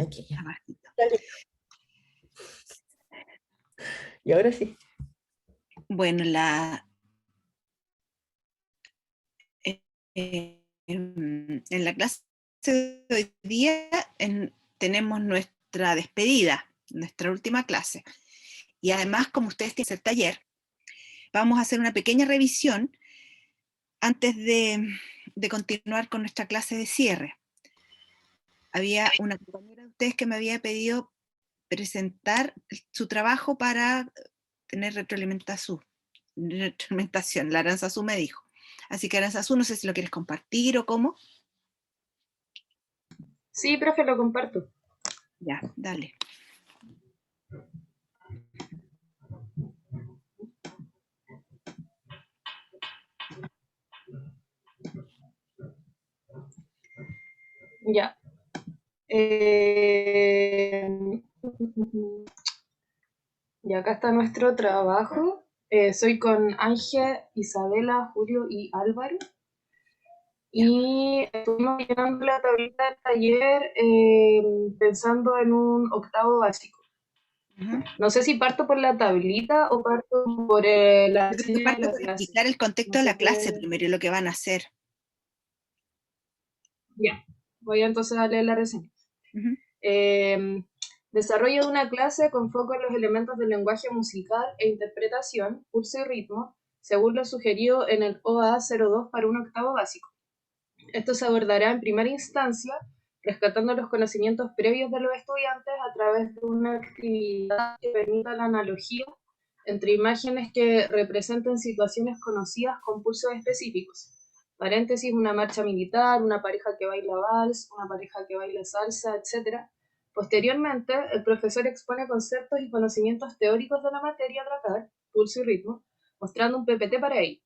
Aquí. Abajito. Dale. Y ahora sí. Bueno, en la clase de hoy día tenemos nuestra despedida, nuestra última clase. Y además, como ustedes tienen el taller, vamos a hacer una pequeña revisión antes de continuar con nuestra clase de cierre. Había una compañera de ustedes que me había pedido presentar su trabajo para tener retroalimentación. La Aranzazú me dijo. Así que Aranzazú, no sé si lo quieres compartir o cómo. Sí, profe, lo comparto. Ya, dale. Ya. Y acá está nuestro trabajo. Soy con Ángel, Isabela, Julio y Álvaro. Y estuvimos llenando la tablita del taller pensando en un octavo básico. No sé si parto por la tablita o parto por la Yo creo que reseña de parte la por clase. explicar el contexto No de sé la clase qué... primero y lo que van a hacer. Ya, voy entonces a leer la reseña. Desarrollo de una clase con foco en los elementos del lenguaje musical e interpretación, pulso y ritmo, según lo sugerido en el OA 02 para un octavo básico. Esto se abordará en primera instancia rescatando los conocimientos previos de los estudiantes a través de una actividad que permita la analogía entre imágenes que representen situaciones conocidas con pulsos específicos. Paréntesis, una marcha militar, una pareja que baila vals, una pareja que baila salsa, etc. Posteriormente, el profesor expone conceptos y conocimientos teóricos de la materia a tratar, pulso y ritmo, mostrando un PPT para ello.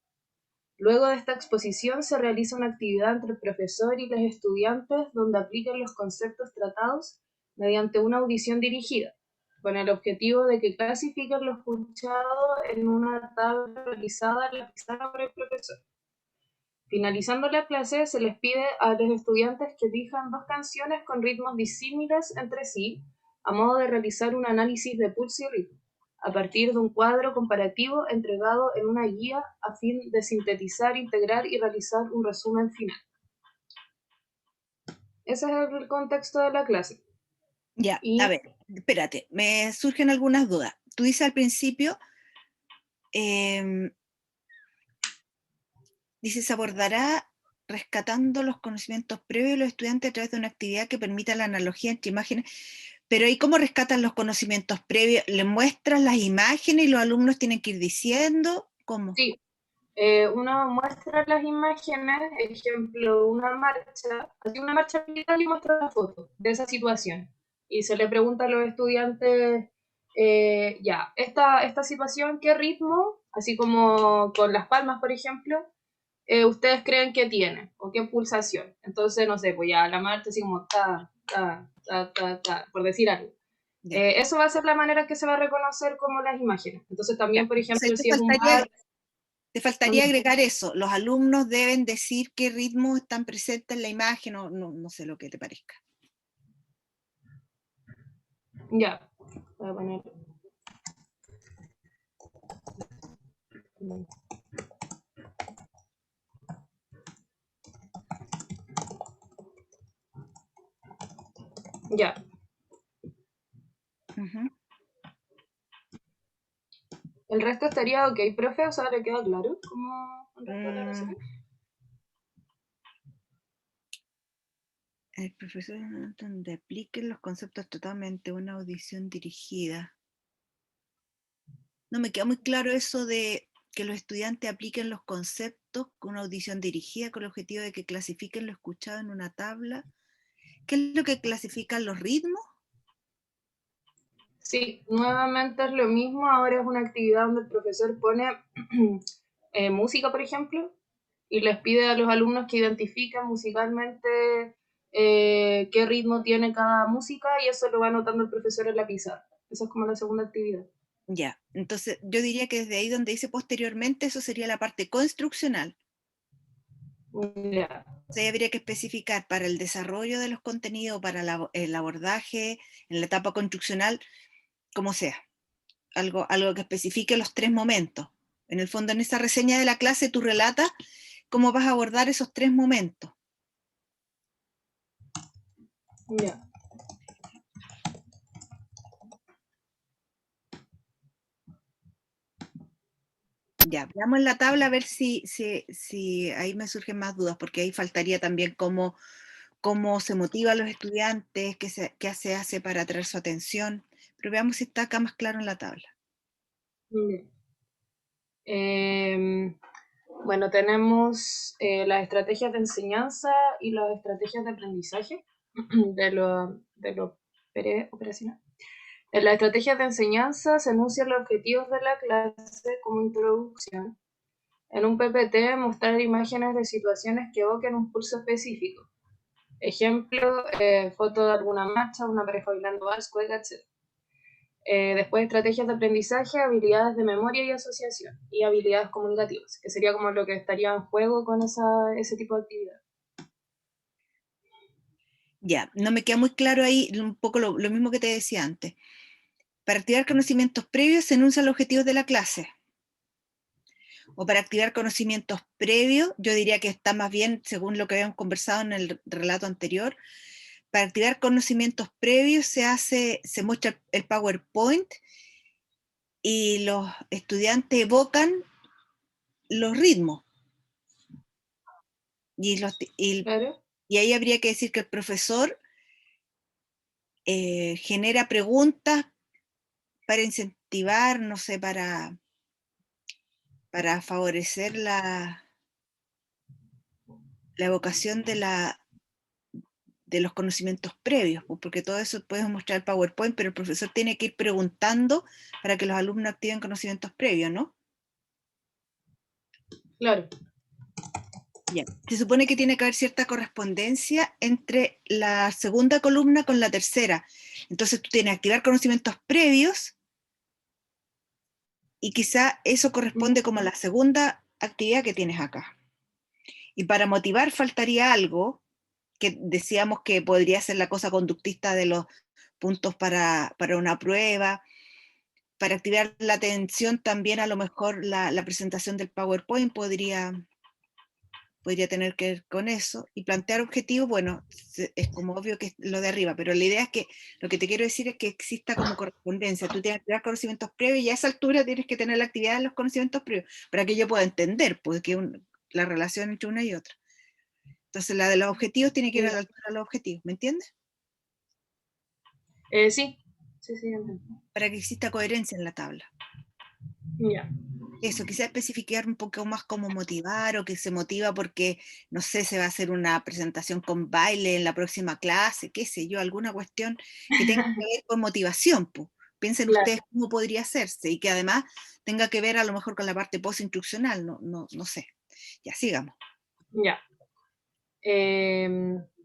Luego de esta exposición se realiza una actividad entre el profesor y los estudiantes donde aplican los conceptos tratados mediante una audición dirigida, con el objetivo de que clasifiquen lo escuchado en una tabla realizada en la pizarra por el profesor. Finalizando la clase, se les pide a los estudiantes que elijan 2 canciones con ritmos disímiles entre sí, a modo de realizar un análisis de pulso y ritmo, a partir de un cuadro comparativo entregado en una guía a fin de sintetizar, integrar y realizar un resumen final. Ese es el contexto de la clase. Ya, a ver, espérate, me surgen algunas dudas. Tú dices al principio, dices, abordará rescatando los conocimientos previos de los estudiantes a través de una actividad que permita la analogía entre imágenes. Pero ¿y cómo rescatan los conocimientos previos? ¿Le muestran las imágenes y los alumnos tienen que ir diciendo? ¿Cómo? Sí, uno muestra las imágenes, ejemplo, una marcha militar y muestra la foto de esa situación. Y se le pregunta a los estudiantes, esta situación, ¿qué ritmo? Así como con las palmas, por ejemplo, ¿ustedes creen que tiene? ¿O qué pulsación? Entonces, no sé, pues ya la marcha así como ta, ta, ta, ta, ta, por decir algo. Eso va a ser la manera en que se va a reconocer como las imágenes. Entonces también, por ejemplo, Entonces, si es un bar... te faltaría agregar eso. Los alumnos deben decir qué ritmo están presentes en la imagen o no sé lo que te parezca. Ya, voy a poner... Ya. ¿El resto estaría ok, profe? O sea, ¿le queda claro cómo el resto de la reseña? El profesor donde apliquen los conceptos totalmente, una audición dirigida. No me queda muy claro eso de que los estudiantes apliquen los conceptos con una audición dirigida con el objetivo de que clasifiquen lo escuchado en una tabla. ¿Qué es lo que clasifican los ritmos? Sí, nuevamente es lo mismo. Ahora es una actividad donde el profesor pone música, por ejemplo, y les pide a los alumnos que identifiquen musicalmente qué ritmo tiene cada música y eso lo va anotando el profesor en la pizarra. Esa es como la segunda actividad. Ya, entonces yo diría que desde ahí donde dice posteriormente, eso sería la parte construccional. Ya, Entonces, habría que especificar para el desarrollo de los contenidos, para el abordaje, en la etapa construccional, como sea, algo que especifique los 3 momentos. En el fondo, en esa reseña de la clase, tú relatas cómo vas a abordar esos 3 momentos. ya. Ya, veamos en la tabla a ver si ahí me surgen más dudas, porque ahí faltaría también cómo se motiva a los estudiantes, qué se hace para atraer su atención. Pero veamos si está acá más claro en la tabla. Ya. Bueno, tenemos las estrategias de enseñanza y las estrategias de aprendizaje de lo operacional. En las estrategias de enseñanza se enuncian los objetivos de la clase como introducción. En un PPT, mostrar imágenes de situaciones que evoquen un pulso específico. Ejemplo, foto de alguna marcha, una pareja bailando vals, cueca, etc. Después, estrategias de aprendizaje, habilidades de memoria y asociación, y habilidades comunicativas, que sería como lo que estaría en juego con ese tipo de actividad. Ya, no me queda muy claro ahí un poco lo mismo que te decía antes. Para activar conocimientos previos se enuncian los objetivos de la clase. O para activar conocimientos previos, yo diría que está más bien, según lo que habíamos conversado en el relato anterior, para activar conocimientos previos se muestra el PowerPoint y los estudiantes evocan los ritmos. ¿Claro? Y ahí habría que decir que el profesor genera preguntas para incentivar, no sé, para favorecer la evocación de los conocimientos previos, pues, porque todo eso puedes mostrar el PowerPoint, pero el profesor tiene que ir preguntando para que los alumnos activen conocimientos previos, ¿no? Claro. Ya. Se supone que tiene que haber cierta correspondencia entre la segunda columna con la tercera. Entonces tú tienes que activar conocimientos previos y quizá eso corresponde como a la segunda actividad que tienes acá. Y para motivar faltaría algo que decíamos que podría ser la cosa conductista de los puntos para una prueba. Para activar la atención también a lo mejor la presentación del PowerPoint podría tener que ver con eso. Y plantear objetivos, bueno, es como obvio que es lo de arriba, pero la idea es que lo que te quiero decir es que exista como correspondencia. Tú tienes que tener conocimientos previos y a esa altura tienes que tener la actividad de los conocimientos previos para que yo pueda entender pues, la relación entre una y otra. Entonces la de los objetivos tiene que ir a la altura de los objetivos, ¿me entiendes? Sí, sí, sí, entiendo. Para que exista coherencia en la tabla. Ya. Eso, quizá especificar un poco más cómo motivar o que se motiva porque, no sé, se va a hacer una presentación con baile en la próxima clase, qué sé yo, alguna cuestión que tenga que ver con motivación, pues. Piensen Claro, ustedes cómo podría hacerse y que además tenga que ver a lo mejor con la parte post-instruccional, no sé. Ya, sigamos. ya.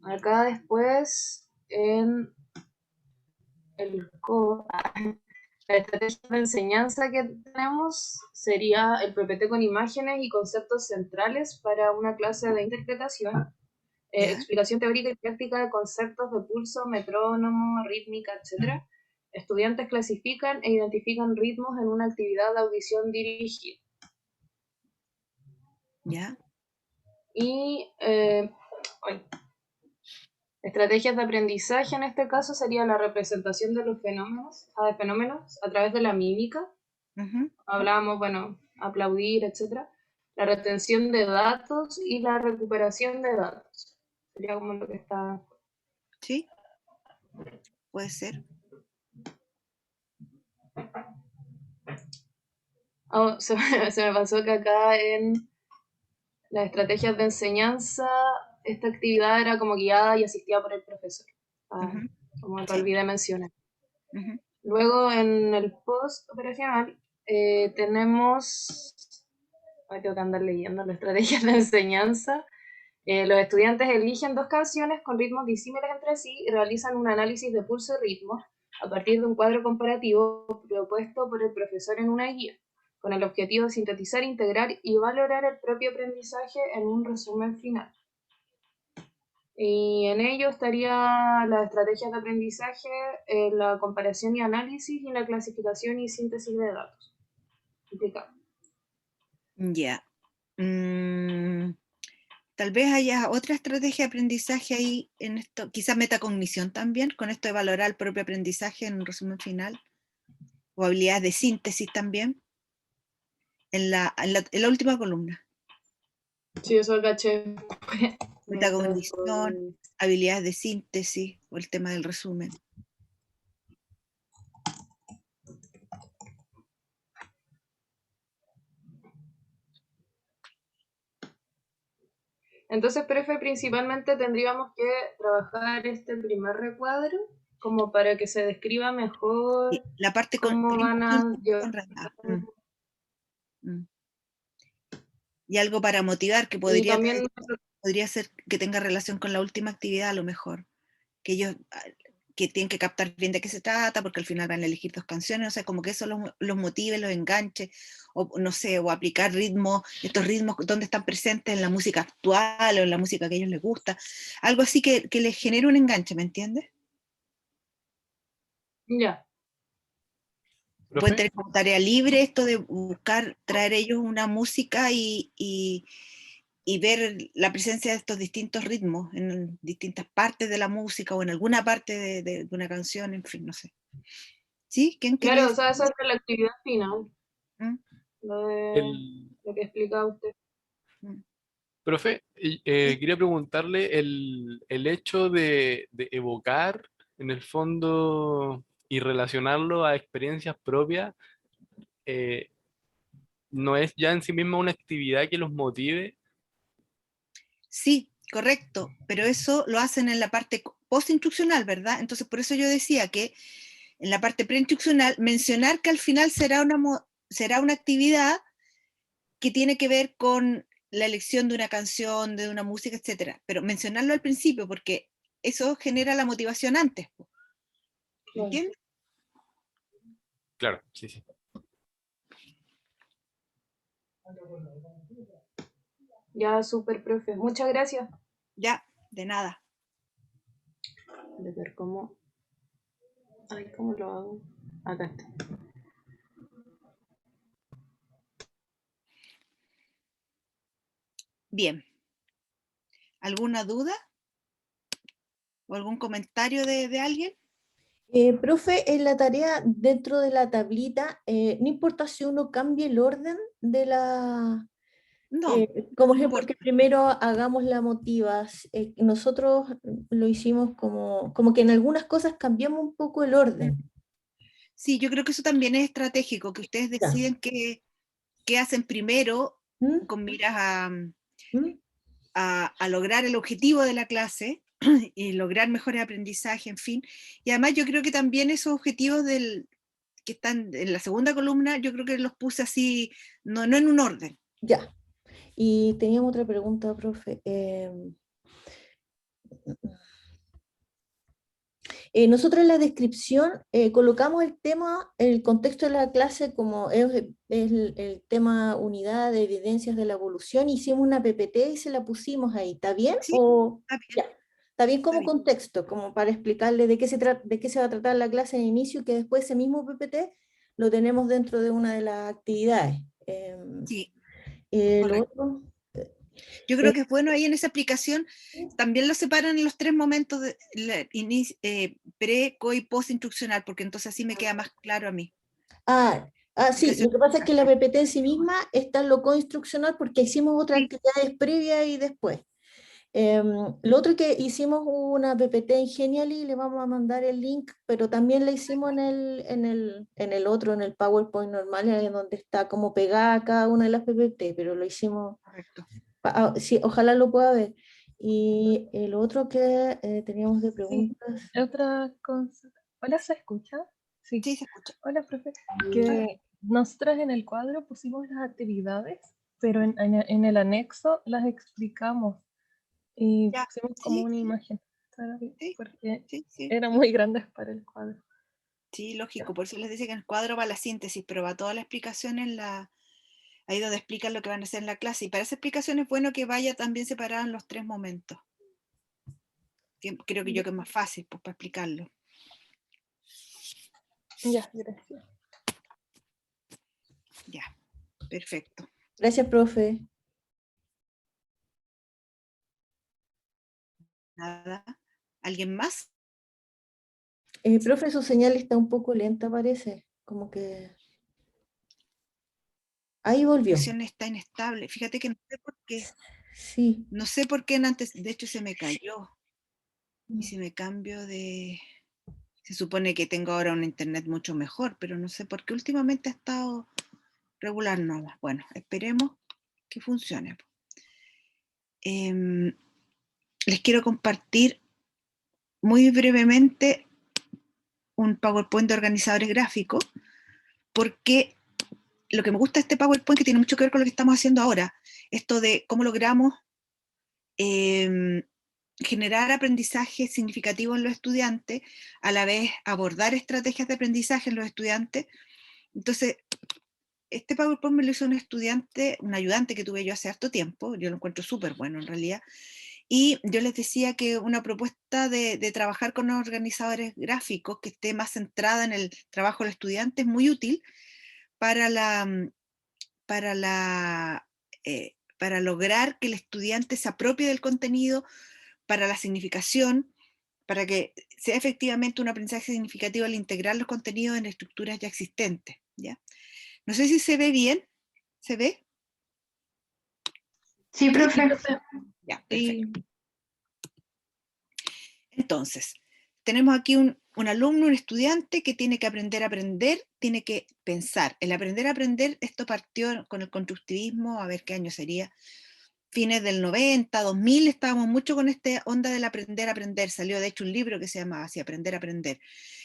Acá después, en la estrategia de enseñanza que tenemos sería el PPT con imágenes y conceptos centrales para una clase de interpretación, ¿Ya? explicación teórica y práctica de conceptos de pulso, metrónomo, rítmica, etc. Estudiantes clasifican e identifican ritmos en una actividad de audición dirigida. ¿Ya? Y estrategias de aprendizaje en este caso sería la representación de los fenómenos a través de la mímica. Ujú. Hablábamos, bueno, aplaudir, etcétera. La retención de datos y la recuperación de datos. Sería como lo que está. ¿Sí? Puede ser. Oh, se me pasó que acá en las estrategias de enseñanza, esta actividad era como guiada y asistida por el profesor. Ah, Ujú. como que Sí. olvidé mencionar. Ujú. Luego en el post operacional tenemos, ahí tengo que andar leyendo las estrategias de enseñanza. Los estudiantes eligen 2 canciones con ritmos disímiles entre sí y realizan un análisis de pulso y ritmo a partir de un cuadro comparativo propuesto por el profesor en una guía, con el objetivo de sintetizar, integrar y valorar el propio aprendizaje en un resumen final. Y en ello estaría las estrategias de aprendizaje, la comparación y análisis y la clasificación y síntesis de datos. Implicado. Ya. Tal vez haya otra estrategia de aprendizaje ahí en esto, quizás metacognición también, con esto de valorar el propio aprendizaje en un resumen final, o habilidades de síntesis también, en la última columna. Sí, eso caché. Metacognición, habilidades de síntesis, o el tema del resumen. Entonces, profe, principalmente tendríamos que trabajar este primer recuadro como para que se describa mejor La parte cómo van a llevar. Y algo para motivar que Y también, podría ser que tenga relación con la última actividad a lo mejor, que ellos que tienen que captar bien de qué se trata, porque al final van a elegir 2 canciones, o sea, como que eso los motive, los enganche, o no sé, o aplicar ritmos, estos ritmos donde están presentes en la música actual o en la música que a ellos les gusta, algo así que les genere un enganche, ¿me entiendes? ya. Pueden ¿Profe? tener como tarea libre esto de buscar, traer ellos una música y ver la presencia de estos distintos ritmos en distintas partes de la música o en alguna parte de una canción, en fin, no sé. ¿Sí? ¿Quién quería Claro, o decir? sea, esa es la actividad final, ¿Mm? lo que explicaba usted. ¿Mm? Profe, ¿Sí? quería preguntarle el hecho de evocar en el fondo y relacionarlo a experiencias propias, eh, ¿no es ya en sí misma una actividad que los motive? Sí, correcto, pero eso lo hacen en la parte postinstruccional, ¿verdad? Entonces, por eso yo decía que en la parte preinstruccional, mencionar que al final será una actividad que tiene que ver con la elección de una canción, de una música, etcétera, pero mencionarlo al principio porque eso genera la motivación antes, ¿me Claro. entiendes? Claro, sí, sí. Ya, súper, profe. Muchas gracias. Ya, de nada. De ver cómo. Ay, ¿cómo lo hago? Acá está. Bien. ¿Alguna duda? ¿O algún comentario de alguien? Profe, en la tarea dentro de la tablita, no importa si uno cambie el orden de la, No, como no ejemplo, que importa. primero hagamos la motivas. Nosotros lo hicimos como que en algunas cosas cambiamos un poco el orden. Sí, yo creo que eso también es estratégico, que ustedes Ya. deciden qué hacen primero ¿Mm? con miras a, ¿Mm? a lograr el objetivo de la clase y lograr mejores aprendizajes, en fin. Y además yo creo que también esos objetivos que están en la segunda columna, yo creo que los puse así, no en un orden. Ya. Y teníamos otra pregunta, profe. Nosotros en la descripción colocamos el tema, el contexto de la clase como es el tema unidad de evidencias de la evolución. Hicimos una PPT y se la pusimos ahí. ¿Está bien? Sí, O, está bien, ya. Está bien está como bien. contexto, como para explicarle de qué se va a tratar la clase en inicio y que después ese mismo PPT lo tenemos dentro de una de las actividades. Sí, Lo correcto. otro, Yo creo eh, que es bueno ahí en esa aplicación, también lo separan en los 3 momentos de pre, co y post instruccional, porque entonces así me queda más claro a mí. Sí, lo que pasa es que la PPT en sí misma está en lo coinstruccional porque hicimos otras Sí, actividades previas y después. Lo otro que hicimos una PPT en Genially, le vamos a mandar el link, pero también la hicimos en el otro, en el PowerPoint normal, en donde está como pegada cada una de las PPT, pero lo hicimos, correcto. sí, ojalá lo pueda ver. Y el otro que teníamos de Sí, preguntas. otra cosa. Hola, ¿se escucha? Sí. Sí, se escucha. Hola, profe. Que nosotras en el cuadro pusimos las actividades, pero en el anexo las explicamos y Ya, pusimos como sí, una sí, imagen, ¿sabes? sí, Porque sí, sí. eran muy grandes para el cuadro. Sí, lógico, por eso les dice que en el cuadro va la síntesis, pero va toda la explicación en ahí donde explican lo que van a hacer en la clase. Y para esa explicación es bueno que vaya también separada en los 3 momentos. Creo que yo que es más fácil pues, para explicarlo. Ya, gracias. Ya, perfecto. Gracias, profe. Nada. ¿Alguien más? Profe, su señal está un poco lenta, parece. Como que... Ahí La volvió. conexión está inestable. Fíjate que no sé por qué. Sí. No sé por qué antes, de hecho se me cayó. Y si me cambio de... Se supone que tengo ahora un internet mucho mejor, pero no sé por qué últimamente ha estado regular nomás. Bueno, esperemos que funcione. Les quiero compartir muy brevemente un PowerPoint de organizadores gráficos, porque lo que me gusta de este PowerPoint, que tiene mucho que ver con lo que estamos haciendo ahora, esto de cómo logramos generar aprendizaje significativo en los estudiantes, a la vez abordar estrategias de aprendizaje en los estudiantes. Entonces, este PowerPoint me lo hizo un estudiante, un ayudante que tuve yo hace harto tiempo, yo lo encuentro súper bueno en realidad, y yo les decía que una propuesta de trabajar con los organizadores gráficos que esté más centrada en el trabajo del estudiante es muy útil para para lograr que el estudiante se apropie del contenido, para la significación, para que sea efectivamente un aprendizaje significativo al integrar los contenidos en estructuras ya existentes, ¿ya? No sé si se ve bien. ¿Se ve? Sí, profe. Ya, Sí. perfecto. Entonces, tenemos aquí un alumno, un estudiante que tiene que aprender a aprender, tiene que pensar. El aprender a aprender, esto partió con el constructivismo, a ver qué año sería, fines del 90, 2000, estábamos mucho con esta onda del aprender a aprender. Salió de hecho un libro que se llamaba así, Aprender a aprender,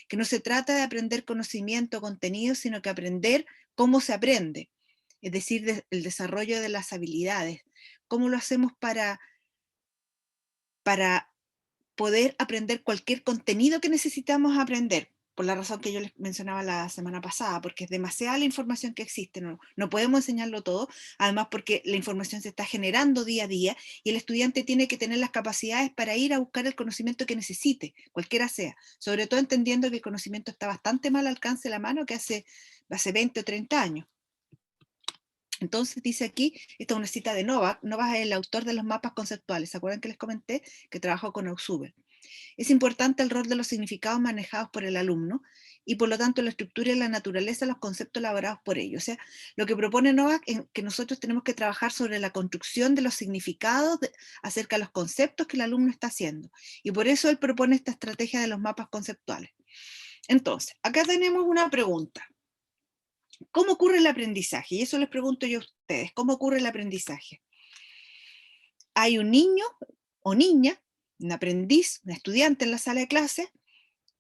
que no se trata de aprender conocimiento, contenido, sino que aprender cómo se aprende, es decir, el desarrollo de las habilidades. ¿Cómo lo hacemos para poder aprender cualquier contenido que necesitamos aprender? Por la razón que yo les mencionaba la semana pasada, porque es demasiada la información que existe, no podemos enseñarlo todo, además porque la información se está generando día a día y el estudiante tiene que tener las capacidades para ir a buscar el conocimiento que necesite, cualquiera sea, sobre todo entendiendo que el conocimiento está bastante mal al alcance de la mano que hace 20 o 30 años. Entonces dice aquí, esta es una cita de Novak. Novak es el autor de los mapas conceptuales, ¿se acuerdan que les comenté? Que trabajó con Ausubel. Es importante el rol de los significados manejados por el alumno y por lo tanto la estructura y la naturaleza de los conceptos elaborados por ellos. O sea, lo que propone Novak es que nosotros tenemos que trabajar sobre la construcción de los significados acerca de los conceptos que el alumno está haciendo. Y por eso él propone esta estrategia de los mapas conceptuales. Entonces, acá tenemos una pregunta. ¿Cómo ocurre el aprendizaje? Y eso les pregunto yo a ustedes. ¿Cómo ocurre el aprendizaje? Hay un niño o niña, un aprendiz, un estudiante en la sala de clase,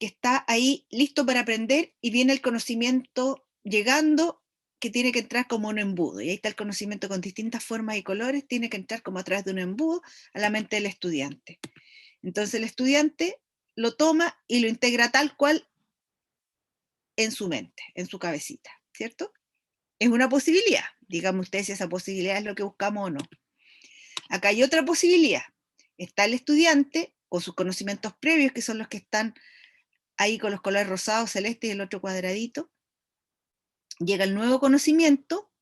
que está ahí listo para aprender y viene el conocimiento llegando que tiene que entrar como un embudo. Y ahí está el conocimiento con distintas formas y colores, tiene que entrar como a través de un embudo a la mente del estudiante. Entonces el estudiante lo toma y lo integra tal cual en su mente, en su cabecita, ¿cierto? Es una posibilidad. Díganme ustedes si esa posibilidad es lo que buscamos o no. Acá hay otra posibilidad. Está el estudiante con sus conocimientos previos, que son los que están ahí con los colores rosados, celestes y el otro cuadradito. Llega el nuevo conocimiento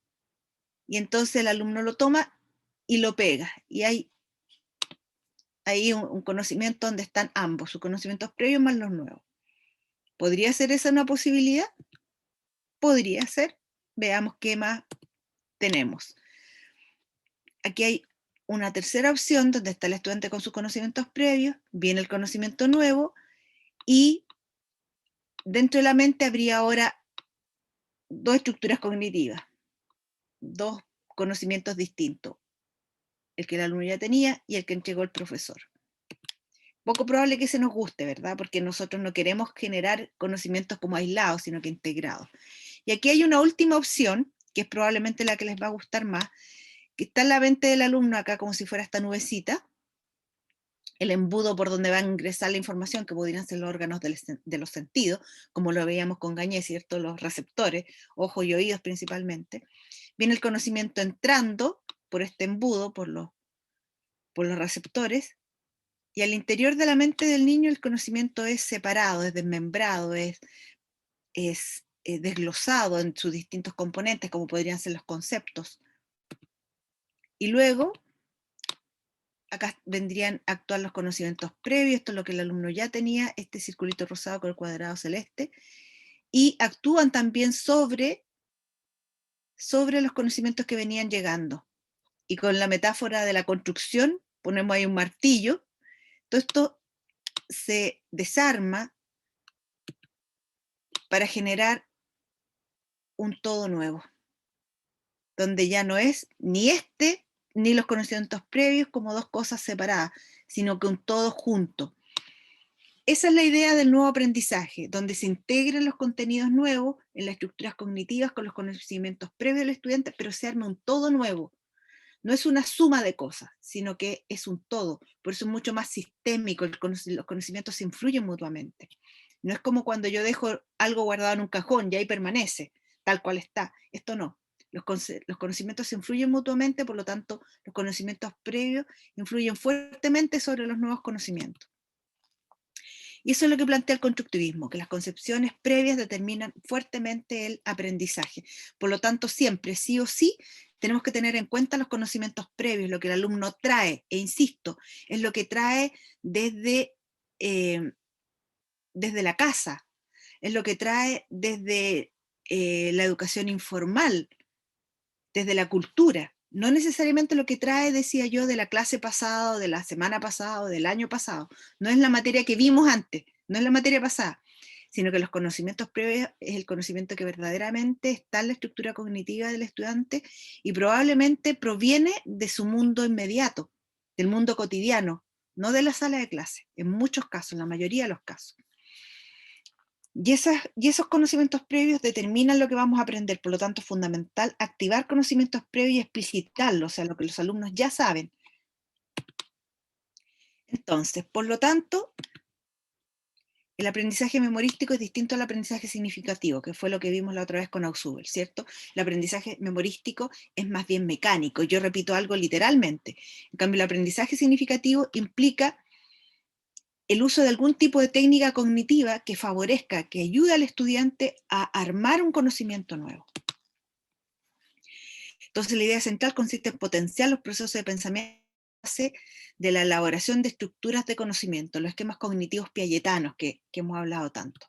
y entonces el alumno lo toma y lo pega. Y hay ahí un conocimiento donde están ambos, sus conocimientos previos más los nuevos. ¿Podría ser esa una posibilidad? Podría ser. Veamos qué más tenemos. Aquí hay una tercera opción donde está el estudiante con sus conocimientos previos, viene el conocimiento nuevo y dentro de la mente habría ahora dos estructuras cognitivas, dos conocimientos distintos, el que el alumno ya tenía y el que entregó el profesor. Poco probable que se nos guste, ¿verdad? Porque nosotros no queremos generar conocimientos como aislados, sino que integrados. Y aquí hay una última opción, que es probablemente la que les va a gustar más, que está en la mente del alumno acá como si fuera esta nubecita, el embudo por donde va a ingresar la información, que podrían ser los órganos de los sentidos, como lo veíamos con Gañé, ¿cierto? Los receptores, ojos y oídos principalmente. viene el conocimiento entrando por este embudo, por los receptores, y al interior de la mente del niño el conocimiento es separado, es desmembrado, es desglosado en sus distintos componentes, como podrían ser los conceptos. Y luego, acá vendrían a actuar los conocimientos previos, esto es lo que el alumno ya tenía, este circulito rosado con el cuadrado celeste, y actúan también sobre los conocimientos que venían llegando. Y con la metáfora de la construcción, ponemos ahí un martillo, todo esto se desarma para generar un todo nuevo, donde ya no es ni ni los conocimientos previos como dos cosas separadas, sino que un todo junto. Esa es la idea del nuevo aprendizaje, donde se integran los contenidos nuevos en las estructuras cognitivas con los conocimientos previos del estudiante, pero se arma un todo nuevo. No es una suma de cosas, sino que es un todo. Por eso es mucho más sistémico, los conocimientos se influyen mutuamente. No es como cuando yo dejo algo guardado en un cajón y ahí permanece, tal cual está. Esto no. Los conocimientos se influyen mutuamente, por lo tanto, los conocimientos previos influyen fuertemente sobre los nuevos conocimientos. Y eso es lo que plantea el constructivismo, que las concepciones previas determinan fuertemente el aprendizaje. Por lo tanto, siempre, sí o sí, tenemos que tener en cuenta los conocimientos previos, lo que el alumno trae, e insisto, es lo que trae desde la casa, es lo que trae desde la educación informal, desde la cultura. No necesariamente lo que trae, decía yo, de la clase pasada, o de la semana pasada, o del año pasado. No es la materia que vimos antes, no es la materia pasada, sino que los conocimientos previos es el conocimiento que verdaderamente está en la estructura cognitiva del estudiante y probablemente proviene de su mundo inmediato, del mundo cotidiano, no de la sala de clase, en muchos casos, en la mayoría de los casos. Y esos conocimientos previos determinan lo que vamos a aprender, por lo tanto es fundamental activar conocimientos previos y explicitarlos, o sea, lo que los alumnos ya saben. Entonces, por lo tanto, el aprendizaje memorístico es distinto al aprendizaje significativo, que fue lo que vimos la otra vez con Ausubel, ¿cierto? El aprendizaje memorístico es más bien mecánico, yo repito algo literalmente. En cambio, el aprendizaje significativo implica el uso de algún tipo de técnica cognitiva que favorezca, que ayude al estudiante a armar un conocimiento nuevo. Entonces la idea central consiste en potenciar los procesos de pensamiento de la elaboración de estructuras de conocimiento, los esquemas cognitivos piagetanos que hemos hablado tanto.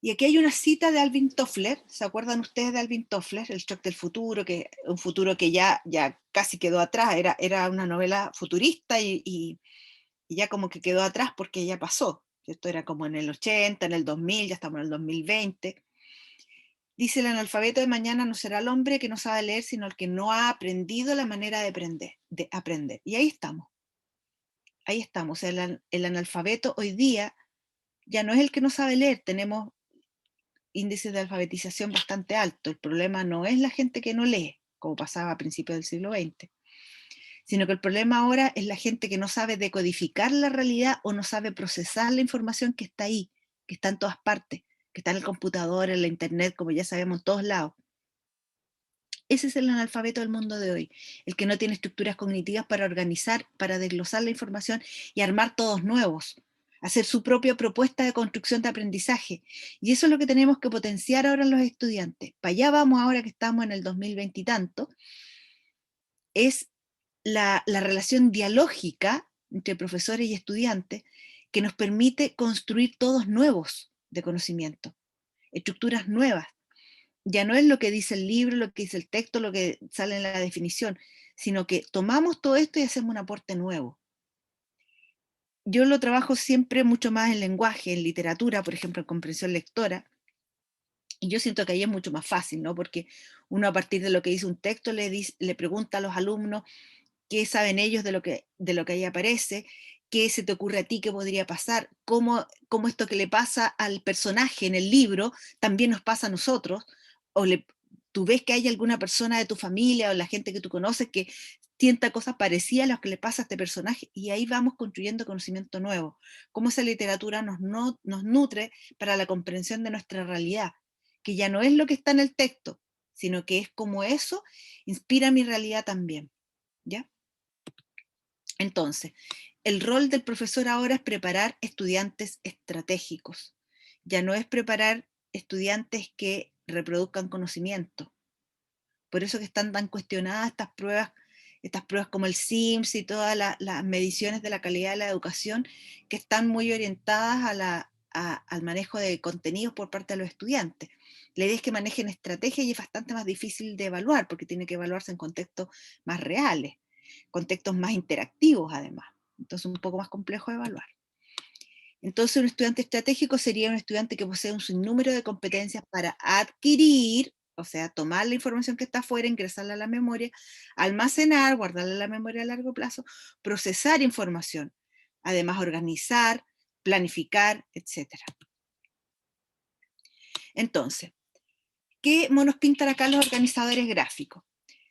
Y aquí hay una cita de Alvin Toffler, ¿se acuerdan ustedes de Alvin Toffler? El shock del futuro, un futuro que ya casi quedó atrás, era una novela futurista y ya como que quedó atrás porque ya pasó. Esto era como en el 80, en el 2000, ya estamos en el 2020. Dice, el analfabeto de mañana no será el hombre que no sabe leer, sino el que no ha aprendido la manera de aprender. Y ahí estamos. Ahí estamos. El analfabeto hoy día ya no es el que no sabe leer. Tenemos índices de alfabetización bastante altos. El problema no es la gente que no lee, como pasaba a principios del siglo XX. Sino que el problema ahora es la gente que no sabe decodificar la realidad o no sabe procesar la información que está ahí, que está en todas partes, que está en el computador, en la internet, como ya sabemos, en todos lados. Ese es el analfabeto del mundo de hoy, el que no tiene estructuras cognitivas para organizar, para desglosar la información y armar todos nuevos, hacer su propia propuesta de construcción de aprendizaje. Y eso es lo que tenemos que potenciar ahora en los estudiantes. Para allá vamos ahora que estamos en el 2020 y tanto, es la relación dialógica entre profesores y estudiantes que nos permite construir todos nuevos de conocimiento, estructuras nuevas. Ya no es lo que dice el libro, lo que dice el texto, lo que sale en la definición, sino que tomamos todo esto y hacemos un aporte nuevo. Yo lo trabajo siempre mucho más en lenguaje, en literatura, por ejemplo, en comprensión lectora, y yo siento que ahí es mucho más fácil, ¿no? Porque uno a partir de lo que dice un texto le pregunta a los alumnos qué saben ellos de lo que ahí aparece, qué se te ocurre a ti que podría pasar, cómo esto que le pasa al personaje en el libro también nos pasa a nosotros, o tú ves que hay alguna persona de tu familia o la gente que tú conoces que sienta cosas parecidas a las que le pasa a este personaje, y ahí vamos construyendo conocimiento nuevo, cómo esa literatura nos nutre para la comprensión de nuestra realidad, que ya no es lo que está en el texto, sino que es como eso inspira mi realidad también, ¿ya? Entonces, el rol del profesor ahora es preparar estudiantes estratégicos, ya no es preparar estudiantes que reproduzcan conocimiento. Por eso que están tan cuestionadas estas pruebas como el SIMS y todas las mediciones de la calidad de la educación, que están muy orientadas al manejo de contenidos por parte de los estudiantes. La idea es que manejen estrategias y es bastante más difícil de evaluar, porque tiene que evaluarse en contextos más reales, contextos más interactivos además. Entonces un poco más complejo de evaluar. Entonces un estudiante estratégico sería un estudiante que posee un sinnúmero de competencias para adquirir, o sea, tomar la información que está afuera, ingresarla a la memoria, almacenar, guardarla en la memoria a largo plazo, procesar información, además organizar, planificar, etc. Entonces, ¿qué monos pintan acá los organizadores gráficos?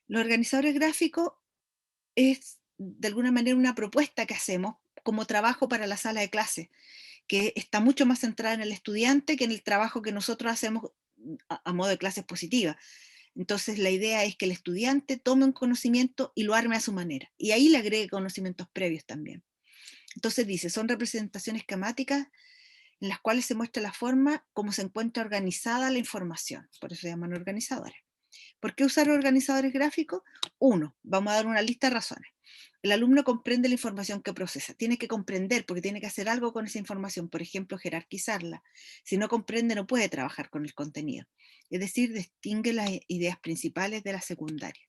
Los organizadores gráficos es de alguna manera una propuesta que hacemos como trabajo para la sala de clase, que está mucho más centrada en el estudiante que en el trabajo que nosotros hacemos a modo de clases positivas. Entonces la idea es que el estudiante tome un conocimiento y lo arme a su manera, y ahí le agregue conocimientos previos también. Entonces dice, son representaciones esquemáticas en las cuales se muestra la forma como se encuentra organizada la información, por eso se llaman organizadores. ¿Por qué usar organizadores gráficos? Uno, vamos a dar una lista de razones. El alumno comprende la información que procesa, tiene que comprender porque tiene que hacer algo con esa información, por ejemplo, jerarquizarla. Si no comprende, no puede trabajar con el contenido. Es decir, distingue las ideas principales de las secundarias.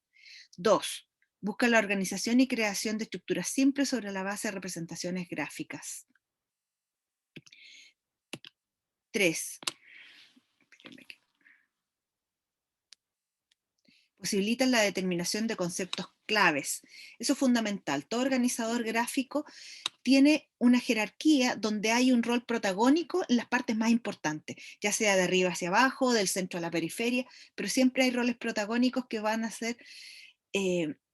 2. Busca la organización y creación de estructuras simples sobre la base de representaciones gráficas. 3. Posibilitan la determinación de conceptos claves. Eso es fundamental. Todo organizador gráfico tiene una jerarquía donde hay un rol protagónico en las partes más importantes, ya sea de arriba hacia abajo, del centro a la periferia, pero siempre hay roles protagónicos que van a ser,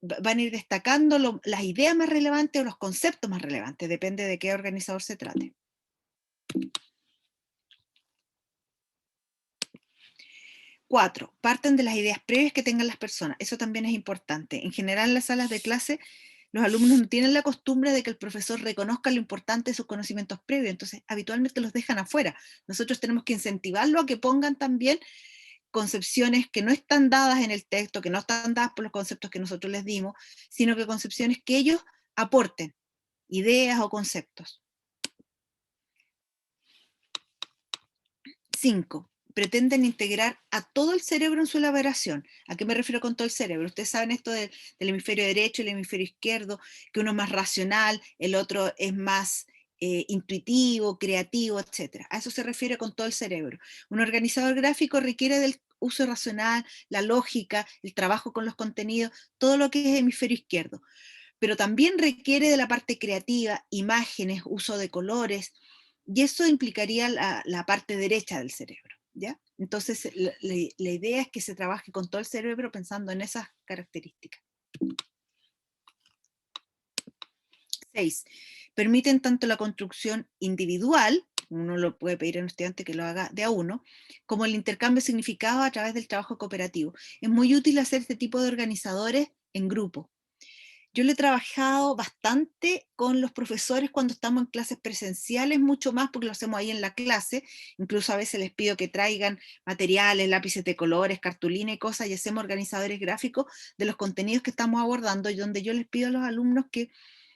van a ir destacando las ideas más relevantes o los conceptos más relevantes, depende de qué organizador se trate. 4. Parten de las ideas previas que tengan las personas. Eso también es importante. En general, en las salas de clase, los alumnos no tienen la costumbre de que el profesor reconozca lo importante de sus conocimientos previos, entonces habitualmente los dejan afuera. Nosotros tenemos que incentivarlo a que pongan también concepciones que no están dadas en el texto, que no están dadas por los conceptos que nosotros les dimos, sino que concepciones que ellos aporten, ideas o conceptos. 5. Pretenden integrar a todo el cerebro en su elaboración. ¿A qué me refiero con todo el cerebro? Ustedes saben esto del hemisferio derecho y el hemisferio izquierdo, que uno es más racional, el otro es más intuitivo, creativo, etc. A eso se refiere con todo el cerebro. Un organizador gráfico requiere del uso racional, la lógica, el trabajo con los contenidos, todo lo que es hemisferio izquierdo. Pero también requiere de la parte creativa, imágenes, uso de colores, y eso implicaría la parte derecha del cerebro. ¿Ya? Entonces, la idea es que se trabaje con todo el cerebro pensando en esas características. 6. Permiten tanto la construcción individual, uno lo puede pedir a un estudiante que lo haga de a uno, como el intercambio de significado a través del trabajo cooperativo. Es muy útil hacer este tipo de organizadores en grupo. Yo lo he trabajado bastante con los profesores cuando estamos en clases presenciales, mucho más porque lo hacemos ahí en la clase, incluso a veces les pido que traigan materiales, lápices de colores, cartulina y cosas, y hacemos organizadores gráficos de los contenidos que estamos abordando, y donde yo les pido a los alumnos que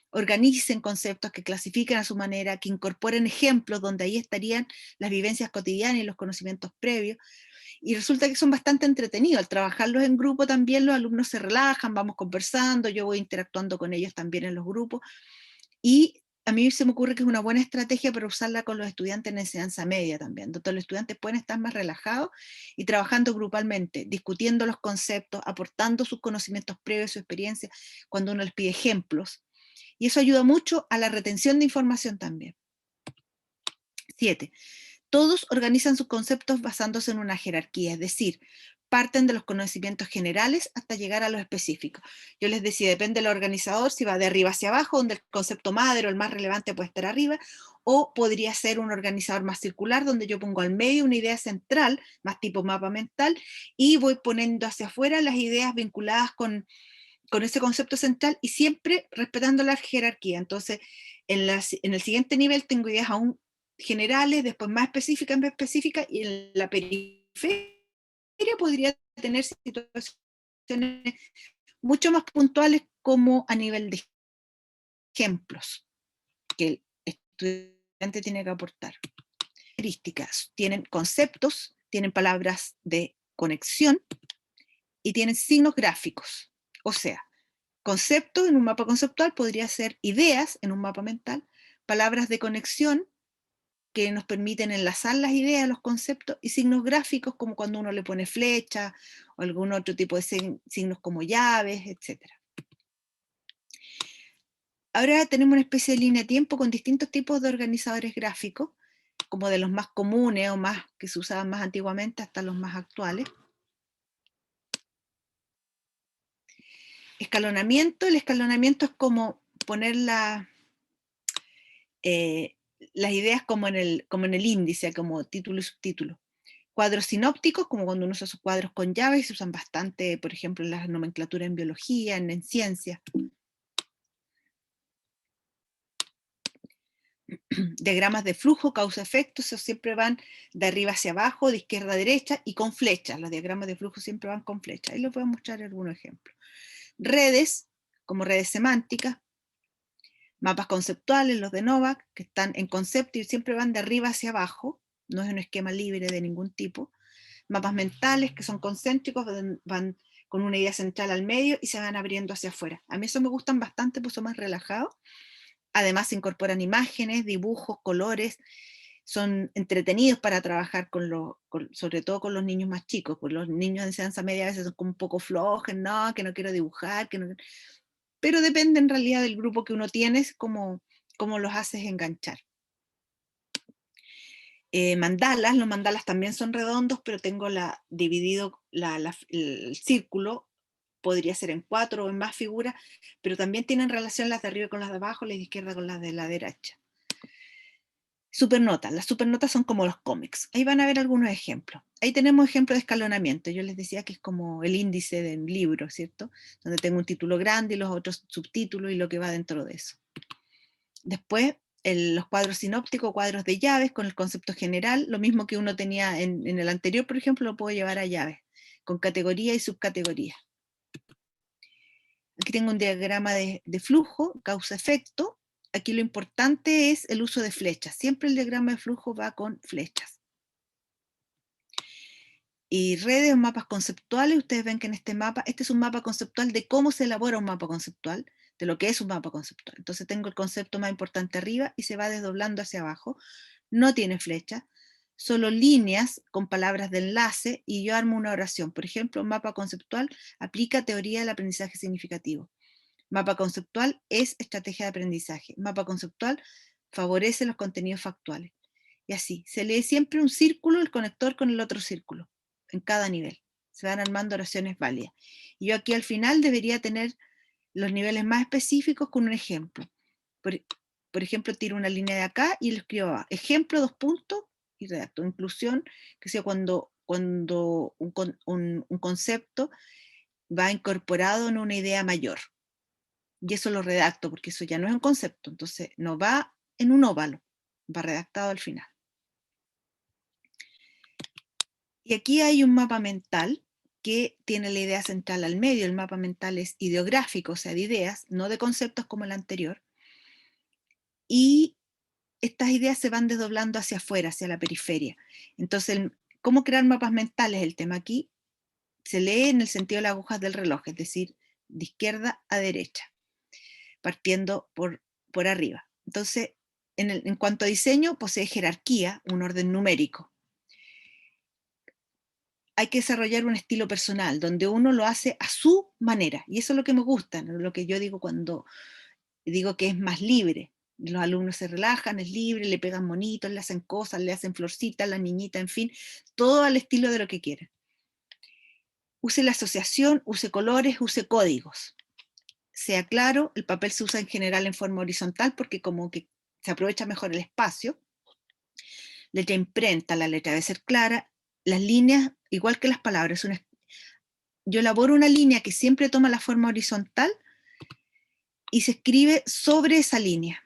organicen conceptos, que clasifiquen a su manera, que incorporen ejemplos donde ahí estarían las vivencias cotidianas y los conocimientos previos. Y resulta que son bastante entretenidos. Al trabajarlos en grupo también los alumnos se relajan, vamos conversando, yo voy interactuando con ellos también en los grupos. Y a mí se me ocurre que es una buena estrategia para usarla con los estudiantes en enseñanza media también, donde los estudiantes pueden estar más relajados y trabajando grupalmente, discutiendo los conceptos, aportando sus conocimientos previos, su experiencia, cuando uno les pide ejemplos. Y eso ayuda mucho a la retención de información también. 7. Todos organizan sus conceptos basándose en una jerarquía, es decir, parten de los conocimientos generales hasta llegar a los específicos. Yo les decía, depende del organizador, si va de arriba hacia abajo, donde el concepto madre o el más relevante puede estar arriba, o podría ser un organizador más circular, donde yo pongo al medio una idea central, más tipo mapa mental, y voy poniendo hacia afuera las ideas vinculadas con ese concepto central y siempre respetando la jerarquía. Entonces, en el siguiente nivel tengo ideas aún generales, después más específicas, y en la periferia podría tener situaciones mucho más puntuales como a nivel de ejemplos que el estudiante tiene que aportar. Características, tienen conceptos, tienen palabras de conexión y tienen signos gráficos. O sea, conceptos en un mapa conceptual podría ser ideas en un mapa mental, palabras de conexión que nos permiten enlazar las ideas, los conceptos, y signos gráficos como cuando uno le pone flecha o algún otro tipo de signos como llaves, etc. Ahora tenemos una especie de línea de tiempo con distintos tipos de organizadores gráficos, como de los más comunes o más que se usaban más antiguamente hasta los más actuales. Escalonamiento. El escalonamiento es como poner las ideas como en el índice, como título y subtítulo. Cuadros sinópticos, como cuando uno usa esos cuadros con llaves, se usan bastante, por ejemplo, en la nomenclatura en biología, en ciencia. Diagramas de flujo, causa-efecto, esos siempre van de arriba hacia abajo, de izquierda a derecha, y con flechas. Los diagramas de flujo siempre van con flechas. Ahí les voy a mostrar algunos ejemplos. Redes, como redes semánticas. Mapas conceptuales, los de Novak, que están en concepto y siempre van de arriba hacia abajo, no es un esquema libre de ningún tipo. Mapas mentales, que son concéntricos, van con una idea central al medio y se van abriendo hacia afuera. A mí eso me gustan bastante, pues son más relajados. Además se incorporan imágenes, dibujos, colores, son entretenidos para trabajar sobre todo con los niños más chicos, pues los niños de enseñanza media a veces son como un poco flojos, no, que no quiero dibujar, pero depende en realidad del grupo que uno tiene, cómo los haces enganchar. Mandalas, los mandalas también son redondos, pero tengo dividido el círculo, podría ser en 4 o en más figuras, pero también tienen relación las de arriba con las de abajo, las de izquierda con las de la derecha. Supernotas, las supernotas son como los cómics, ahí van a ver algunos ejemplos. Ahí tenemos ejemplos de escalonamiento, yo les decía que es como el índice del libro, ¿cierto? Donde tengo un título grande y los otros subtítulos y lo que va dentro de eso. Después, los cuadros sinópticos, cuadros de llaves con el concepto general, lo mismo que uno tenía en el anterior, por ejemplo, lo puedo llevar a llaves, con categoría y subcategoría. Aquí tengo un diagrama de flujo, causa-efecto. Aquí lo importante es el uso de flechas. Siempre el diagrama de flujo va con flechas. Y redes o mapas conceptuales, ustedes ven que en este mapa, este es un mapa conceptual de cómo se elabora un mapa conceptual, de lo que es un mapa conceptual. Entonces tengo el concepto más importante arriba y se va desdoblando hacia abajo. No tiene flecha, solo líneas con palabras de enlace y yo armo una oración. Por ejemplo, un mapa conceptual aplica teoría del aprendizaje significativo. Mapa conceptual es estrategia de aprendizaje. Mapa conceptual favorece los contenidos factuales. Y así, se lee siempre un círculo, el conector con el otro círculo, en cada nivel. Se van armando oraciones válidas. Y yo aquí al final debería tener los niveles más específicos con un ejemplo. Por ejemplo, tiro una línea de acá y le escribo abajo. Ejemplo, 2 puntos, y redacto. Inclusión, que sea cuando un concepto va incorporado en una idea mayor. Y eso lo redacto, porque eso ya no es un concepto, entonces no va en un óvalo, va redactado al final. Y aquí hay un mapa mental que tiene la idea central al medio. El mapa mental es ideográfico, o sea, de ideas, no de conceptos como el anterior. Y estas ideas se van desdoblando hacia afuera, hacia la periferia. Entonces, ¿cómo crear mapas mentales? El tema aquí se lee en el sentido de las agujas del reloj, es decir, de izquierda a derecha, partiendo por arriba. Entonces, en cuanto a diseño, posee jerarquía, un orden numérico. Hay que desarrollar un estilo personal, donde uno lo hace a su manera, y eso es lo que me gusta, lo que yo digo cuando digo que es más libre. Los alumnos se relajan, es libre, le pegan monitos, le hacen cosas, le hacen florcitas, la niñita, en fin, todo al estilo de lo que quieren. Use la asociación, use colores, use códigos. Sea claro, el papel se usa en general en forma horizontal porque como que se aprovecha mejor el espacio. Letra imprenta, la letra debe ser clara. Las líneas, igual que las palabras, yo elaboro una línea que siempre toma la forma horizontal y se escribe sobre esa línea.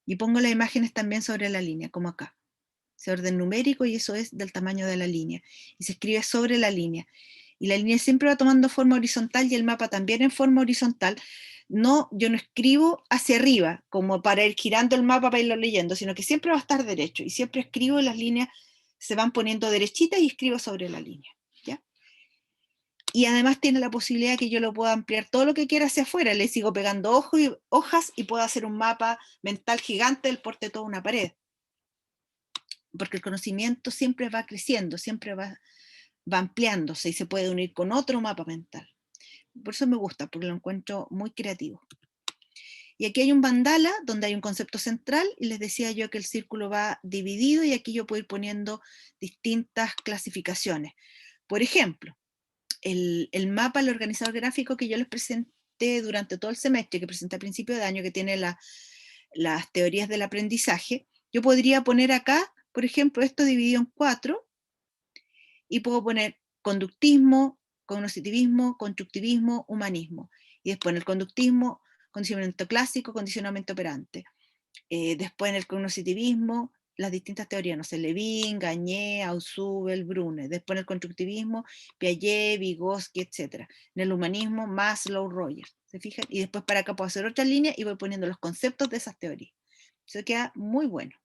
Y pongo las imágenes también sobre la línea, como acá. Se orden numérico y eso es del tamaño de la línea. Y se escribe sobre la línea. Y la línea siempre va tomando forma horizontal y el mapa también en forma horizontal. No, yo no escribo hacia arriba, como para ir girando el mapa para irlo leyendo, sino que siempre va a estar derecho. Y siempre escribo, las líneas se van poniendo derechitas y escribo sobre la línea. ¿Ya? Y además tiene la posibilidad que yo lo pueda ampliar todo lo que quiera hacia afuera. Le sigo pegando hojas y puedo hacer un mapa mental gigante del porte de toda una pared. Porque el conocimiento siempre va creciendo, siempre va ampliándose y se puede unir con otro mapa mental. Por eso me gusta, porque lo encuentro muy creativo. Y aquí hay un mandala donde hay un concepto central y les decía yo que el círculo va dividido y aquí yo puedo ir poniendo distintas clasificaciones. Por ejemplo, el mapa, el organizador gráfico que yo les presenté durante todo el semestre, que presenté a principio de año, que tiene las teorías del aprendizaje, yo podría poner acá, por ejemplo, esto dividido en 4 y puedo poner conductismo, cognoscitivismo, constructivismo, humanismo. Y después en el conductismo, condicionamiento clásico, condicionamiento operante. Después en el cognoscitivismo, las distintas teorías, no sé, Levin, Gagné, Ausubel, Brune. Después en el constructivismo, Piaget, Vygotsky, etc. En el humanismo, Maslow, Rogers. ¿Se fijan? Y después para acá puedo hacer otra línea y voy poniendo los conceptos de esas teorías. Eso queda muy bueno.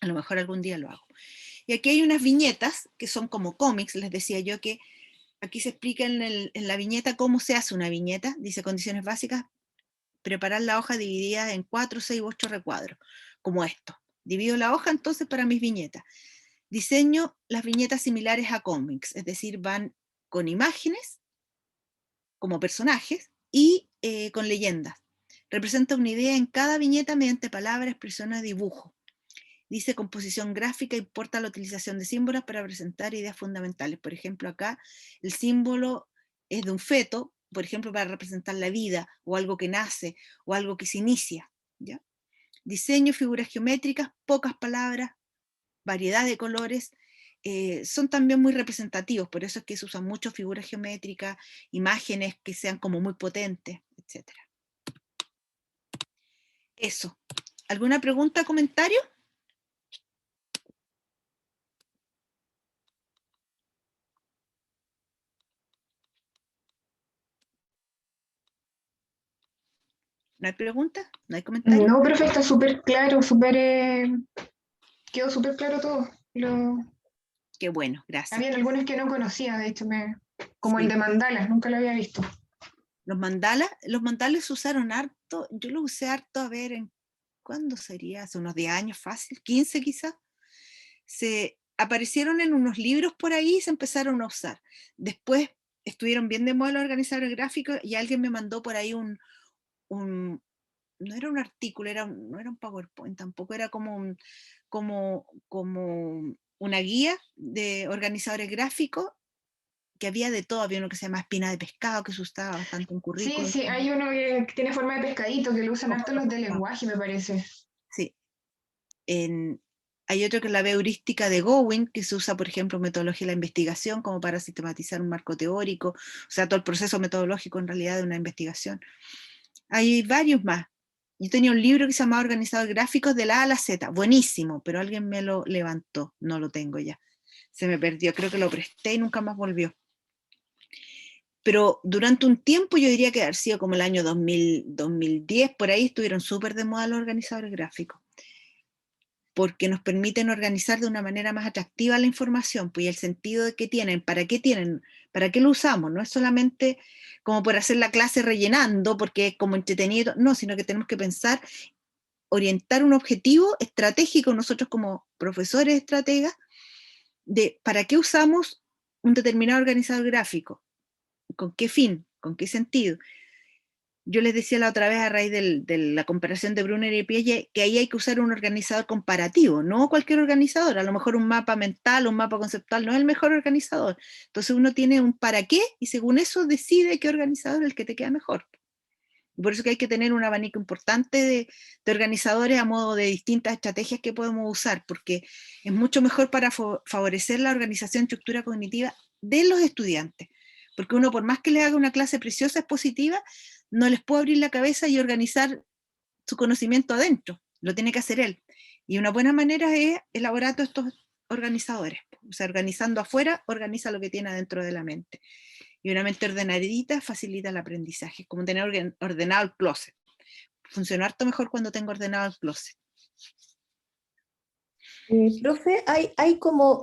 A lo mejor algún día lo hago. Y aquí hay unas viñetas que son como cómics. Les decía yo que aquí se explica en la viñeta cómo se hace una viñeta. Dice condiciones básicas, preparar la hoja dividida en 4, 6 u 8 recuadros, como esto. Divido la hoja entonces para mis viñetas. Diseño las viñetas similares a cómics, es decir, van con imágenes como personajes y con leyendas. Representa una idea en cada viñeta mediante palabras, expresiones, dibujo. Dice composición gráfica, importa la utilización de símbolos para presentar ideas fundamentales. Por ejemplo, acá el símbolo es de un feto, por ejemplo, para representar la vida, o algo que nace, o algo que se inicia. ¿Ya? Diseño, figuras geométricas, pocas palabras, variedad de colores, son también muy representativos, por eso es que se usan mucho figuras geométricas, imágenes que sean como muy potentes, etc. Eso. ¿Alguna pregunta, comentario? ¿No hay preguntas? ¿No hay comentarios? No, profe, está súper claro, quedó súper claro todo. Qué bueno, gracias. Habían algunos que no conocía, de hecho, como el Sí. de mandalas, nunca lo había visto. Los mandalas se usaron harto, yo los usé harto, a ver, ¿cuándo sería? Hace unos 10 años, fácil, 15 quizás. Se aparecieron en unos libros por ahí y se empezaron a usar. Después estuvieron bien de moda los organizadores gráficos y alguien me mandó por ahí no era un artículo, no era un PowerPoint tampoco, era como una guía de organizadores gráficos que había de todo. Había uno que se llama espina de pescado, que se usaba bastante en Sí, currículum. sí, hay uno que tiene forma de pescadito, que lo usan harto los de lenguaje, me parece. Sí. Hay otro que es la heurística de Gowin, que se usa, por ejemplo, en metodología de la investigación, como para sistematizar un marco teórico, o sea, todo el proceso metodológico en realidad de una investigación. Hay varios más. Yo tenía un libro que se llamaba Organizador Gráficos de la A a la Z, buenísimo, pero alguien me lo levantó, no lo tengo ya. Se me perdió, creo que lo presté y nunca más volvió. Pero durante un tiempo, yo diría que haber sido como el año 2000, 2010, por ahí estuvieron súper de moda los organizadores gráficos, porque nos permiten organizar de una manera más atractiva la información, pues, y el sentido de qué tienen, para qué lo usamos. No es solamente como por hacer la clase rellenando, porque es como entretenido, no, sino que tenemos que pensar, orientar un objetivo estratégico nosotros como profesores estrategas, de para qué usamos un determinado organizador gráfico, con qué fin, con qué sentido. yo les decía la otra vez a raíz de la comparación de Brunner y Piaget, que ahí hay que usar un organizador comparativo, no cualquier organizador. A lo mejor un mapa mental, un mapa conceptual no es el mejor organizador. Entonces uno tiene un para qué y según eso decide qué organizador es el que te queda mejor. Por eso que hay que tener un abanico importante de organizadores a modo de distintas estrategias que podemos usar, porque es mucho mejor para favorecer la organización y estructura cognitiva de los estudiantes. Porque uno, por más que le haga una clase preciosa, expositiva, no les puede abrir la cabeza y organizar su conocimiento adentro. Lo tiene que hacer él. Y una buena manera es elaborar todos estos organizadores. O sea, organizando afuera, organiza lo que tiene adentro de la mente. Y una mente ordenadita facilita el aprendizaje, como tener ordenado el closet. Funciona harto mejor cuando tengo ordenado el closet. Profe, hay como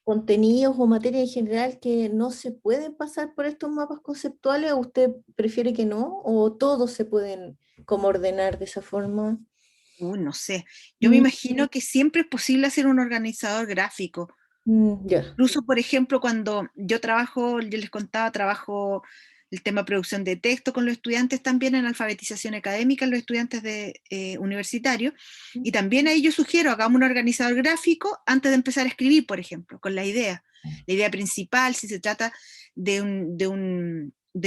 contenidos o materia en general que no se pueden pasar por estos mapas conceptuales, ¿o usted prefiere que no? ¿O todos se pueden como ordenar de esa forma? No sé. Yo me imagino que siempre es posible hacer un organizador gráfico. Ya. Incluso, por ejemplo, cuando yo trabajo, yo les contaba, trabajo el tema de producción de texto con los estudiantes, también en alfabetización académica, los estudiantes universitarios, y también ahí yo sugiero, hagamos un organizador gráfico antes de empezar a escribir, por ejemplo, con la idea principal, si se trata de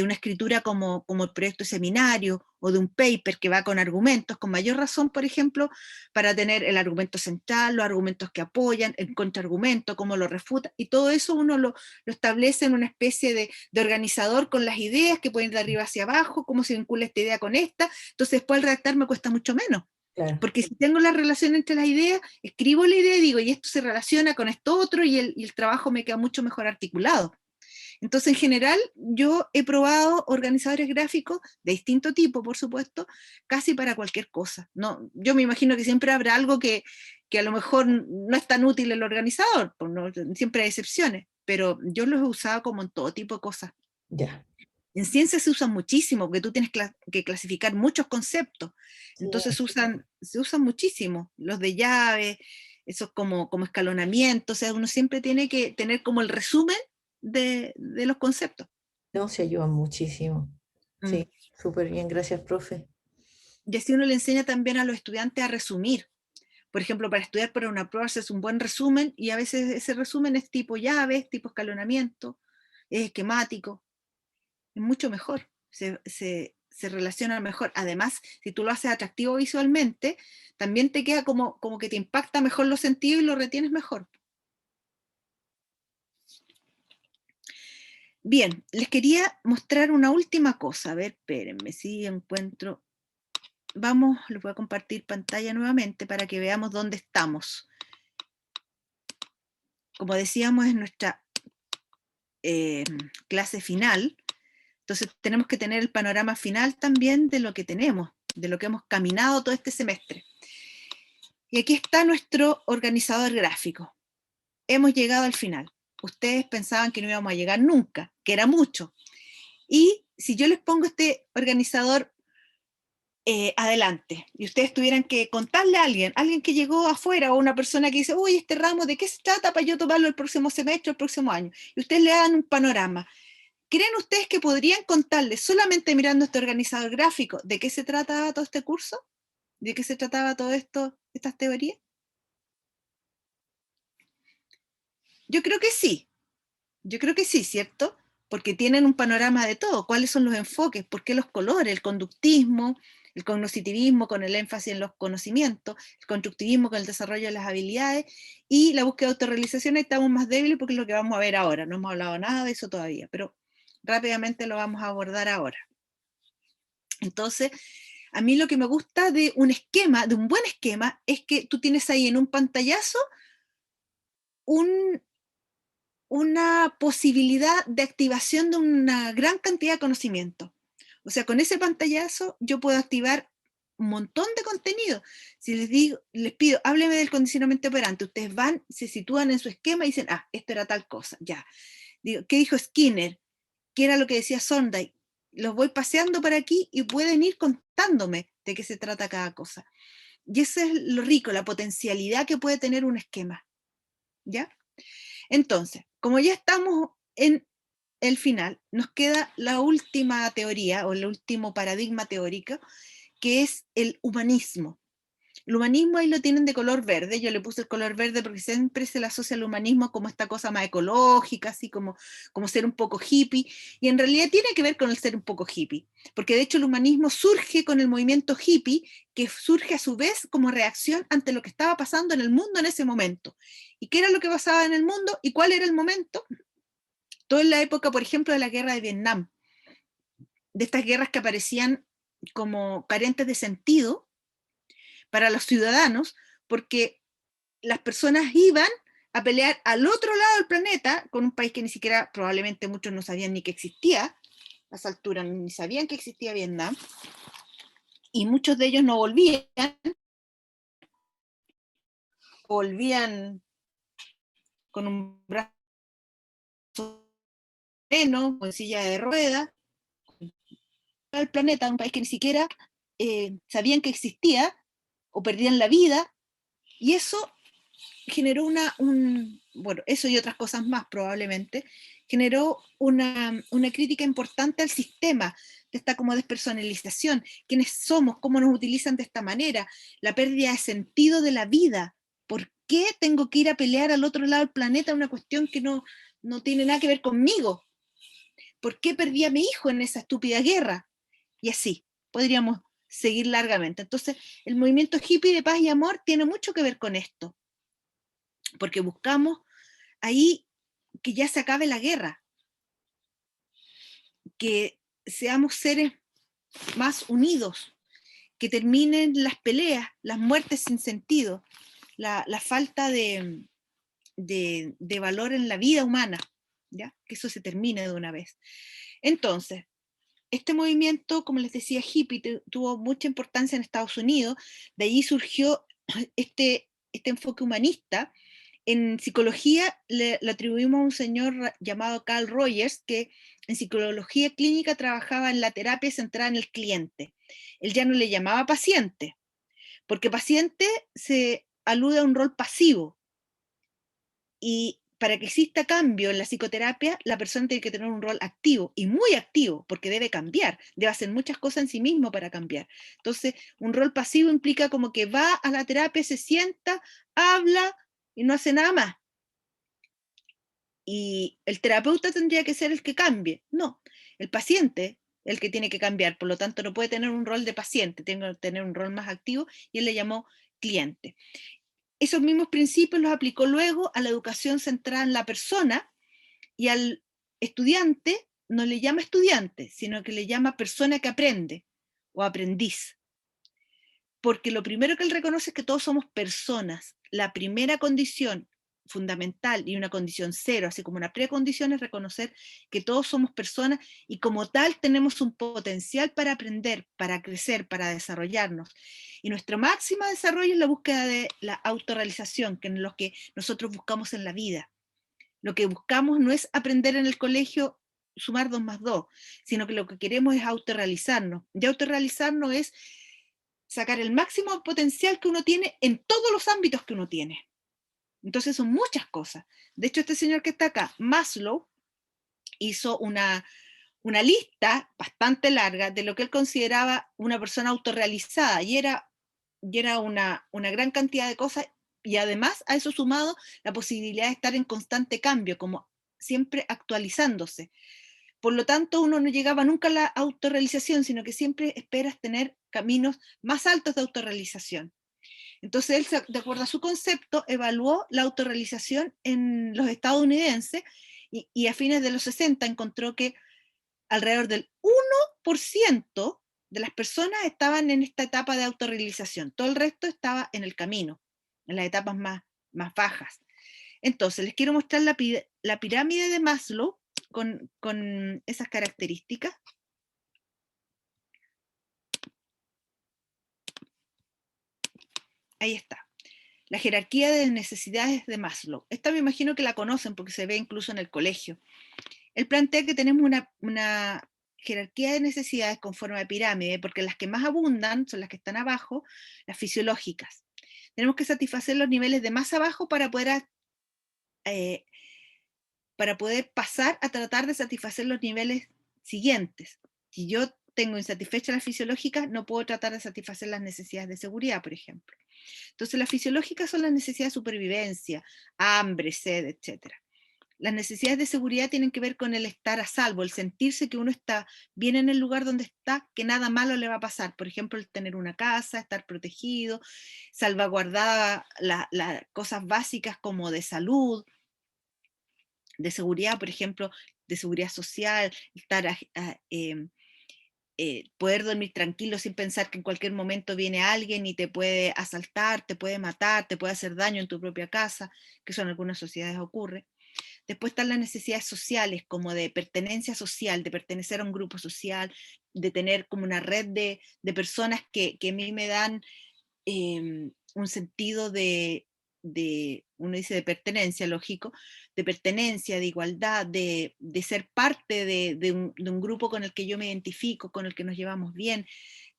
una escritura como el proyecto seminario, o de un paper que va con argumentos, con mayor razón, por ejemplo, para tener el argumento central, los argumentos que apoyan, el contraargumento, cómo lo refuta, y todo eso uno lo establece en una especie de organizador con las ideas que pueden ir de arriba hacia abajo, cómo se vincula esta idea con esta, entonces después el redactar me cuesta mucho menos. Claro. Porque si tengo la relación entre las ideas, escribo la idea y digo, y esto se relaciona con esto otro, y el trabajo me queda mucho mejor articulado. Entonces, en general, yo he probado organizadores gráficos de distinto tipo, por supuesto, casi para cualquier cosa. No, yo me imagino que siempre habrá algo que a lo mejor no es tan útil el organizador, pues no, siempre hay excepciones, pero yo los he usado como en todo tipo de cosas. Ya. En ciencia se usan muchísimo, porque tú tienes que clasificar muchos conceptos, entonces se usan muchísimo, los de llave, esos como escalonamiento, o sea, uno siempre tiene que tener como el resumen de los conceptos. No, se ayudan muchísimo. Sí, súper bien, gracias, profe. Y así uno le enseña también a los estudiantes a resumir. Por ejemplo, para estudiar para una prueba haces un buen resumen, y a veces ese resumen es tipo llaves, tipo escalonamiento, es esquemático. Es mucho mejor, se relaciona mejor. Además, si tú lo haces atractivo visualmente, también te queda como que te impacta mejor los sentidos y lo retienes mejor. Bien, les quería mostrar una última cosa. A ver, espérenme, si encuentro... Vamos, les voy a compartir pantalla nuevamente para que veamos dónde estamos. Como decíamos, es nuestra clase final. Entonces tenemos que tener el panorama final también de lo que tenemos, de lo que hemos caminado todo este semestre. Y aquí está nuestro organizador gráfico. Hemos llegado al final. Ustedes pensaban que no íbamos a llegar nunca, que era mucho. Y si yo les pongo este organizador adelante, y ustedes tuvieran que contarle a alguien que llegó afuera, o una persona que dice, uy, este ramo, ¿de qué se trata para yo tomarlo el próximo semestre, el próximo año? Y ustedes le dan un panorama. ¿Creen ustedes que podrían contarles, solamente mirando este organizador gráfico, de qué se trataba todo este curso? ¿De qué se trataba todo esto, estas teorías? Yo creo que sí, ¿cierto? Porque tienen un panorama de todo. ¿Cuáles son los enfoques? ¿Por qué los colores? El conductismo, el cognoscitivismo con el énfasis en los conocimientos, el constructivismo con el desarrollo de las habilidades, y la búsqueda de autorrealización. Ahí estamos más débiles porque es lo que vamos a ver ahora. No hemos hablado nada de eso todavía, pero rápidamente lo vamos a abordar ahora. Entonces, a mí lo que me gusta de un esquema, de un buen esquema, es que tú tienes ahí en un pantallazo una posibilidad de activación de una gran cantidad de conocimiento. O sea, con ese pantallazo yo puedo activar un montón de contenido. Si les pido, hábleme del condicionamiento operante, ustedes van, se sitúan en su esquema y dicen, esto era tal cosa, ya. Digo, ¿qué dijo Skinner? ¿Qué era lo que decía Sondheim? Los voy paseando por aquí y pueden ir contándome de qué se trata cada cosa. Y eso es lo rico, la potencialidad que puede tener un esquema. ¿Ya? Entonces, como ya estamos en el final, nos queda la última teoría o el último paradigma teórico, que es el humanismo. El humanismo ahí lo tienen de color verde, yo le puse el color verde porque siempre se le asocia al humanismo como esta cosa más ecológica, así como ser un poco hippie, y en realidad tiene que ver con el ser un poco hippie, porque de hecho el humanismo surge con el movimiento hippie, que surge a su vez como reacción ante lo que estaba pasando en el mundo en ese momento. ¿Y qué era lo que pasaba en el mundo? ¿Y cuál era el momento? Toda la época, por ejemplo, de la guerra de Vietnam, de estas guerras que aparecían como carentes de sentido para los ciudadanos, porque las personas iban a pelear al otro lado del planeta con un país que ni siquiera, probablemente muchos no sabían ni que existía, a esa altura ni sabían que existía Vietnam, y muchos de ellos no volvían con un brazo menos, con silla de ruedas, al planeta, un país que ni siquiera sabían que existía, o perdían la vida, y eso generó bueno, eso y otras cosas más probablemente, generó una crítica importante al sistema, de esta como despersonalización, quiénes somos, cómo nos utilizan de esta manera, la pérdida de sentido de la vida. ¿Por qué tengo que ir a pelear al otro lado del planeta una cuestión que no tiene nada que ver conmigo? ¿Por qué perdí a mi hijo en esa estúpida guerra? Y así, podríamos seguir largamente. Entonces, el movimiento hippie de paz y amor tiene mucho que ver con esto, porque buscamos ahí que ya se acabe la guerra, que seamos seres más unidos, que terminen las peleas, las muertes sin sentido, la falta de valor en la vida humana, ¿ya? Que eso se termine de una vez. Entonces, este movimiento, como les decía, hippie, tuvo mucha importancia en Estados Unidos, de allí surgió este enfoque humanista. En psicología le atribuimos a un señor llamado Carl Rogers, que en psicología clínica trabajaba en la terapia centrada en el cliente. Él ya no le llamaba paciente, porque paciente se alude a un rol pasivo, y para que exista cambio en la psicoterapia, la persona tiene que tener un rol activo, y muy activo, porque debe cambiar, debe hacer muchas cosas en sí mismo para cambiar. Entonces, un rol pasivo implica como que va a la terapia, se sienta, habla y no hace nada más. Y el terapeuta tendría que ser el que cambie. No, el paciente el que tiene que cambiar, por lo tanto no puede tener un rol de paciente, tiene que tener un rol más activo, y él le llamó cliente. Esos mismos principios los aplicó luego a la educación centrada en la persona, y al estudiante no le llama estudiante, sino que le llama persona que aprende o aprendiz. Porque lo primero que él reconoce es que todos somos personas. La primera condición fundamental y una condición cero, así como una precondición, es reconocer que todos somos personas y como tal tenemos un potencial para aprender, para crecer, para desarrollarnos. Y nuestro máximo desarrollo es la búsqueda de la autorrealización, que es lo que nosotros buscamos en la vida. Lo que buscamos no es aprender en el colegio sumar 2 más 2, sino que lo que queremos es autorrealizarnos. Y autorrealizarnos es sacar el máximo potencial que uno tiene en todos los ámbitos que uno tiene. Entonces son muchas cosas. De hecho, este señor que está acá, Maslow, hizo una lista bastante larga de lo que él consideraba una persona autorrealizada, y era una gran cantidad de cosas, y además a eso sumado la posibilidad de estar en constante cambio, como siempre actualizándose. Por lo tanto, uno no llegaba nunca a la autorrealización, sino que siempre esperas tener caminos más altos de autorrealización. Entonces él, de acuerdo a su concepto, evaluó la autorrealización en los estadounidenses, y a fines de los 60 encontró que alrededor del 1% de las personas estaban en esta etapa de autorrealización. Todo el resto estaba en el camino, en las etapas más bajas. Entonces, les quiero mostrar la pirámide de Maslow con esas características. Ahí está. La jerarquía de necesidades de Maslow. Esta me imagino que la conocen porque se ve incluso en el colegio. Él plantea que tenemos una jerarquía de necesidades con forma de pirámide, porque las que más abundan son las que están abajo, las fisiológicas. Tenemos que satisfacer los niveles de más abajo para poder para poder pasar a tratar de satisfacer los niveles siguientes. Si yo tengo insatisfecha la fisiológica, no puedo tratar de satisfacer las necesidades de seguridad, por ejemplo. Entonces, las fisiológicas son las necesidades de supervivencia, hambre, sed, etc. Las necesidades de seguridad tienen que ver con el estar a salvo, el sentirse que uno está bien en el lugar donde está, que nada malo le va a pasar. Por ejemplo, el tener una casa, estar protegido, salvaguardar las cosas básicas como de salud, de seguridad, por ejemplo, de seguridad social, estar poder dormir tranquilo sin pensar que en cualquier momento viene alguien y te puede asaltar, te puede matar, te puede hacer daño en tu propia casa, que eso en algunas sociedades ocurre. Después están las necesidades sociales, como de pertenencia social, de pertenecer a un grupo social, de tener como una red de personas que a mí me dan un sentido uno dice de pertenencia, lógico, de pertenencia, de igualdad, de ser parte de un grupo con el que yo me identifico, con el que nos llevamos bien.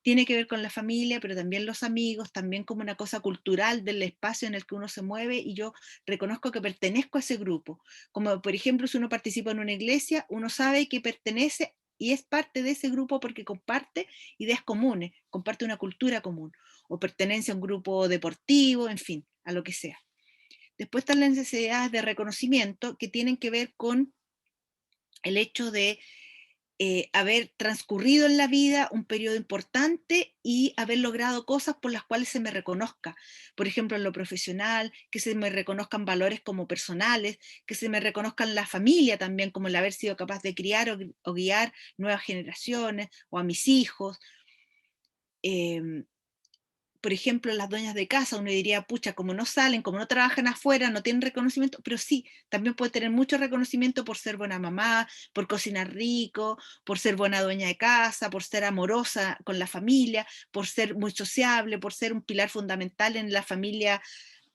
Tiene que ver con la familia, pero también los amigos, también como una cosa cultural del espacio en el que uno se mueve, y yo reconozco que pertenezco a ese grupo. Como por ejemplo, si uno participa en una iglesia, uno sabe que pertenece y es parte de ese grupo porque comparte ideas comunes, comparte una cultura común, o pertenece a un grupo deportivo, en fin, a lo que sea. Después están las necesidades de reconocimiento, que tienen que ver con el hecho de haber transcurrido en la vida un periodo importante y haber logrado cosas por las cuales se me reconozca. Por ejemplo, en lo profesional, que se me reconozcan valores como personales, que se me reconozcan la familia también, como el haber sido capaz de criar o guiar nuevas generaciones, o a mis hijos. Por ejemplo, las dueñas de casa, uno diría, pucha, como no salen, como no trabajan afuera, no tienen reconocimiento, pero sí, también puede tener mucho reconocimiento por ser buena mamá, por cocinar rico, por ser buena dueña de casa, por ser amorosa con la familia, por ser muy sociable, por ser un pilar fundamental en la familia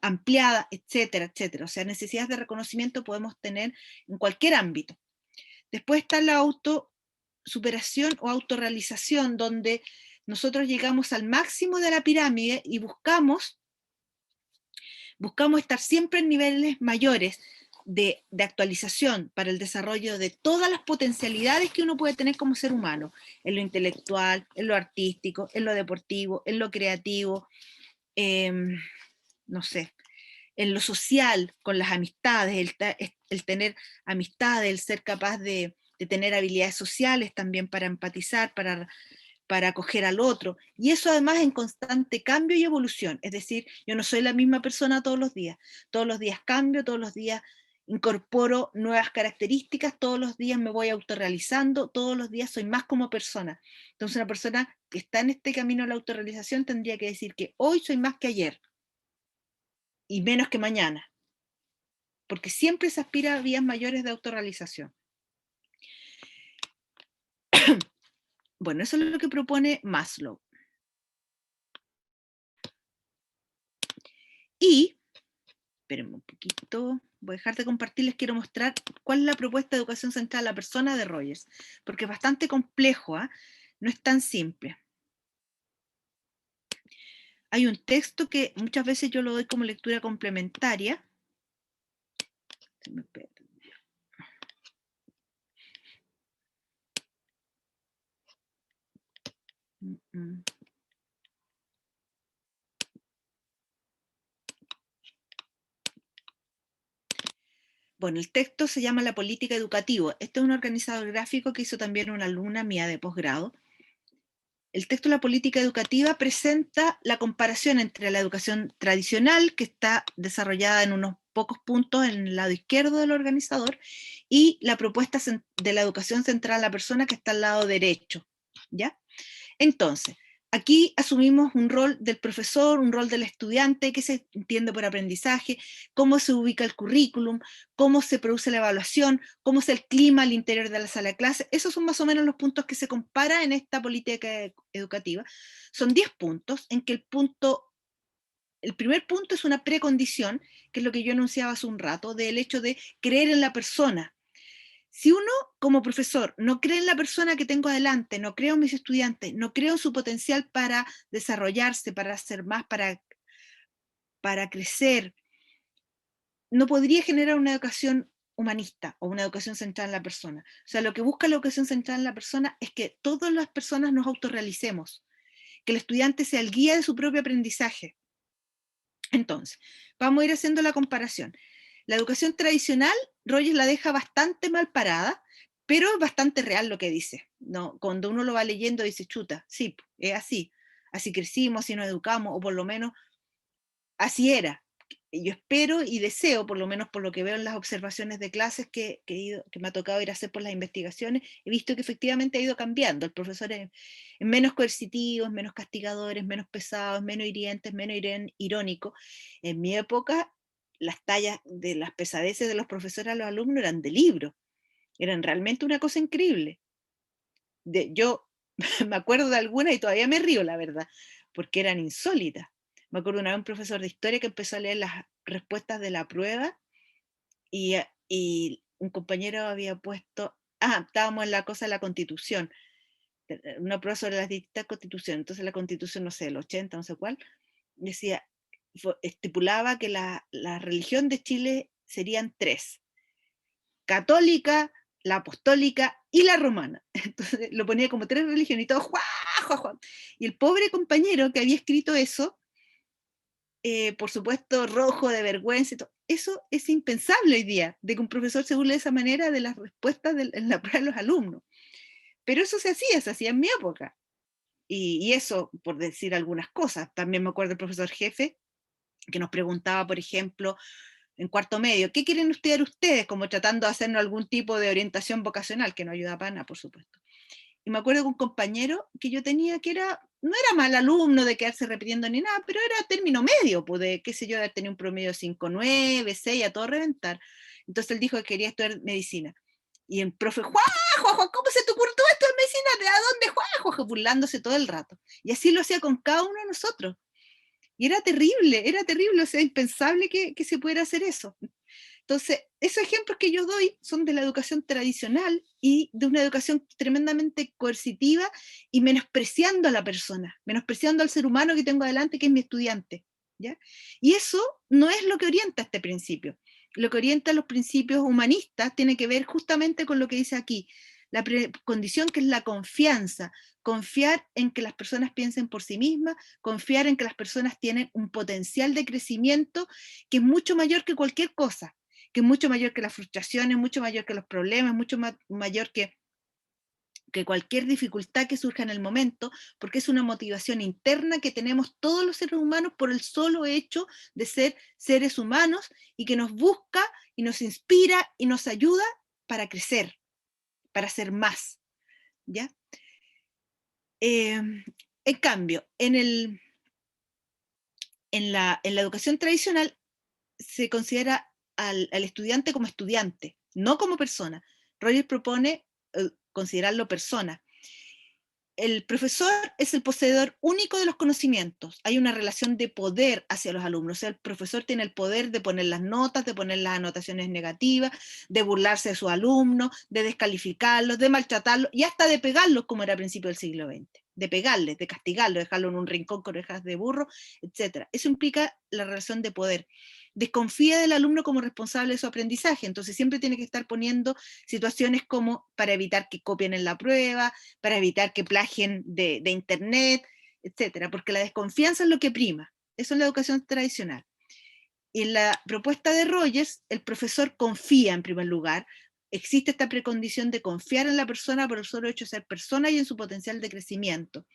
ampliada, etcétera, etcétera. O sea, necesidades de reconocimiento podemos tener en cualquier ámbito. Después está la autosuperación o autorrealización, donde nosotros llegamos al máximo de la pirámide y buscamos estar siempre en niveles mayores de actualización para el desarrollo de todas las potencialidades que uno puede tener como ser humano, en lo intelectual, en lo artístico, en lo deportivo, en lo creativo, no sé, en lo social, con las amistades, el tener amistades, el ser capaz de tener habilidades sociales también para empatizar, para acoger al otro, y eso además en constante cambio y evolución. Es decir, yo no soy la misma persona todos los días cambio, todos los días incorporo nuevas características, todos los días me voy autorrealizando, todos los días soy más como persona. Entonces una persona que está en este camino de la autorrealización tendría que decir que hoy soy más que ayer y menos que mañana, porque siempre se aspira a vías mayores de autorrealización. Bueno, eso es lo que propone Maslow. Y, espérenme un poquito, voy a dejar de compartir, les quiero mostrar cuál es la propuesta de educación central a la persona de Rogers, porque es bastante complejo, ¿eh? No es tan simple. Hay un texto que muchas veces yo lo doy como lectura complementaria. Se me perdió. Bueno, el texto se llama La política educativa. Este es un organizador gráfico que hizo también una alumna mía de posgrado. El texto de La política educativa presenta la comparación entre la educación tradicional, que está desarrollada en unos pocos puntos en el lado izquierdo del organizador, y la propuesta de la educación central a la persona, que está al lado derecho, ¿ya? Entonces, aquí asumimos un rol del profesor, un rol del estudiante, qué se entiende por aprendizaje, cómo se ubica el currículum, cómo se produce la evaluación, cómo es el clima al interior de la sala de clase. Esos son más o menos los puntos que se comparan en esta política educativa. Son 10 puntos en que el primer punto es una precondición, que es lo que yo enunciaba hace un rato, del hecho de creer en la persona. Si uno como profesor no cree en la persona que tengo adelante, no creo en mis estudiantes, no creo en su potencial para desarrollarse, para hacer más, para crecer, no podría generar una educación humanista o una educación centrada en la persona. O sea, lo que busca la educación centrada en la persona es que todas las personas nos autorrealicemos, que el estudiante sea el guía de su propio aprendizaje. Entonces, vamos a ir haciendo la comparación. La educación tradicional, Rogers la deja bastante mal parada, pero es bastante real lo que dice. ¿No? Cuando uno lo va leyendo dice, chuta, sí, es así. Así crecimos, así nos educamos, o por lo menos así era. Yo espero y deseo, por lo menos por lo que veo en las observaciones de clases que me ha tocado ir a hacer por las investigaciones, he visto que efectivamente ha ido cambiando. El profesor es menos coercitivo, es menos castigador, es menos pesado, es menos hiriente, es menos irónico. En mi época, las tallas de las pesadeces de los profesores a los alumnos eran de libro. Eran realmente una cosa increíble. Yo me acuerdo de algunas y todavía me río, la verdad, porque eran insólitas. Me acuerdo una vez un profesor de historia que empezó a leer las respuestas de la prueba y un compañero había puesto, estábamos en la cosa de la Constitución, una prueba sobre las distintas constituciones, entonces la Constitución, no sé, el 80, no sé cuál, decía, estipulaba que la religión de Chile serían 3, católica, la apostólica y la romana. Entonces lo ponía como 3 religiones y todo, ¡juá, juá, juá! Y el pobre compañero que había escrito eso, por supuesto, rojo de vergüenza y todo. Eso es impensable hoy día, de que un profesor se burle de esa manera de las respuestas en la prueba de los alumnos. Pero eso se hacía en mi época. Y eso, por decir algunas cosas. También me acuerdo del profesor jefe, que nos preguntaba, por ejemplo, en cuarto medio, ¿qué quieren estudiar ustedes? Como tratando de hacernos algún tipo de orientación vocacional, que no ayuda para nada, por supuesto. Y me acuerdo de un compañero que yo tenía que no era mal alumno de quedarse repitiendo ni nada, pero era término medio, pues de, qué sé yo, de tener un promedio 5,9, 6, a todo reventar. Entonces él dijo que quería estudiar medicina. Y el profe, ¡juá, juá, ¿cómo se te ocurrió esto en medicina? ¿De a dónde, juá, juá? Burlándose todo el rato. Y así lo hacía con cada uno de nosotros. Y era terrible, o sea, impensable que se pudiera hacer eso. Entonces, esos ejemplos que yo doy son de la educación tradicional y de una educación tremendamente coercitiva y menospreciando a la persona, menospreciando al ser humano que tengo adelante, que es mi estudiante, ¿ya? Y eso no es lo que orienta este principio. Lo que orienta los principios humanistas tiene que ver justamente con lo que dice aquí, la condición que es la confianza, confiar en que las personas piensen por sí mismas, confiar en que las personas tienen un potencial de crecimiento que es mucho mayor que cualquier cosa, que es mucho mayor que las frustraciones, mucho mayor que los problemas, mucho mayor que cualquier dificultad que surja en el momento, porque es una motivación interna que tenemos todos los seres humanos por el solo hecho de ser seres humanos y que nos busca y nos inspira y nos ayuda para crecer, para ser más, ¿ya? En cambio, en la educación tradicional se considera al estudiante como estudiante, no como persona. Rogers propone considerarlo persona. El profesor es el poseedor único de los conocimientos. Hay una relación de poder hacia los alumnos. O sea, el profesor tiene el poder de poner las notas, de poner las anotaciones negativas, de burlarse de sus alumnos, de descalificarlos, de maltratarlos y hasta de pegarlos, como era a principios del siglo XX. De pegarles, de castigarlos, dejarlos en un rincón con orejas de burro, etc. Eso implica la relación de poder. Desconfía del alumno como responsable de su aprendizaje, entonces siempre tiene que estar poniendo situaciones como para evitar que copien en la prueba, para evitar que plagien de internet, etcétera, porque la desconfianza es lo que prima. Eso es la educación tradicional. Y en la propuesta de Rogers, el profesor confía en primer lugar. Existe esta precondición de confiar en la persona por el solo hecho de ser persona y en su potencial de crecimiento.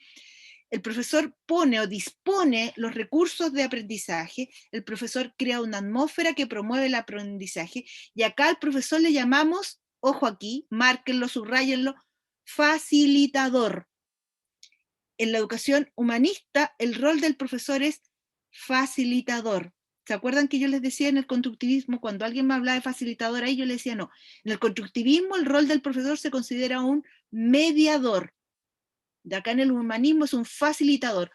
El profesor pone o dispone los recursos de aprendizaje, el profesor crea una atmósfera que promueve el aprendizaje, y acá al profesor le llamamos, ojo aquí, márquenlo, subrayenlo, facilitador. En la educación humanista, el rol del profesor es facilitador. ¿Se acuerdan que yo les decía en el constructivismo, cuando alguien me hablaba de facilitador, ahí yo le decía no? En el constructivismo el rol del profesor se considera un mediador. De acá en el humanismo es un facilitador.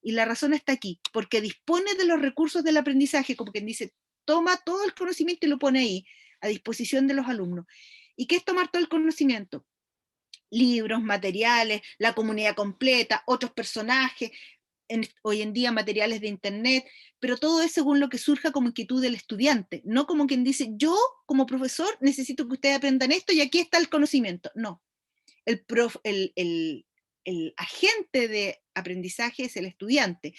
Y la razón está aquí, porque dispone de los recursos del aprendizaje, como quien dice, toma todo el conocimiento y lo pone ahí, a disposición de los alumnos. ¿Y qué es tomar todo el conocimiento? Libros, materiales, la comunidad completa, otros personajes, hoy en día materiales de internet, pero todo es según lo que surja como inquietud del estudiante, no como quien dice, yo como profesor necesito que ustedes aprendan esto y aquí está el conocimiento. No, el agente de aprendizaje es el estudiante,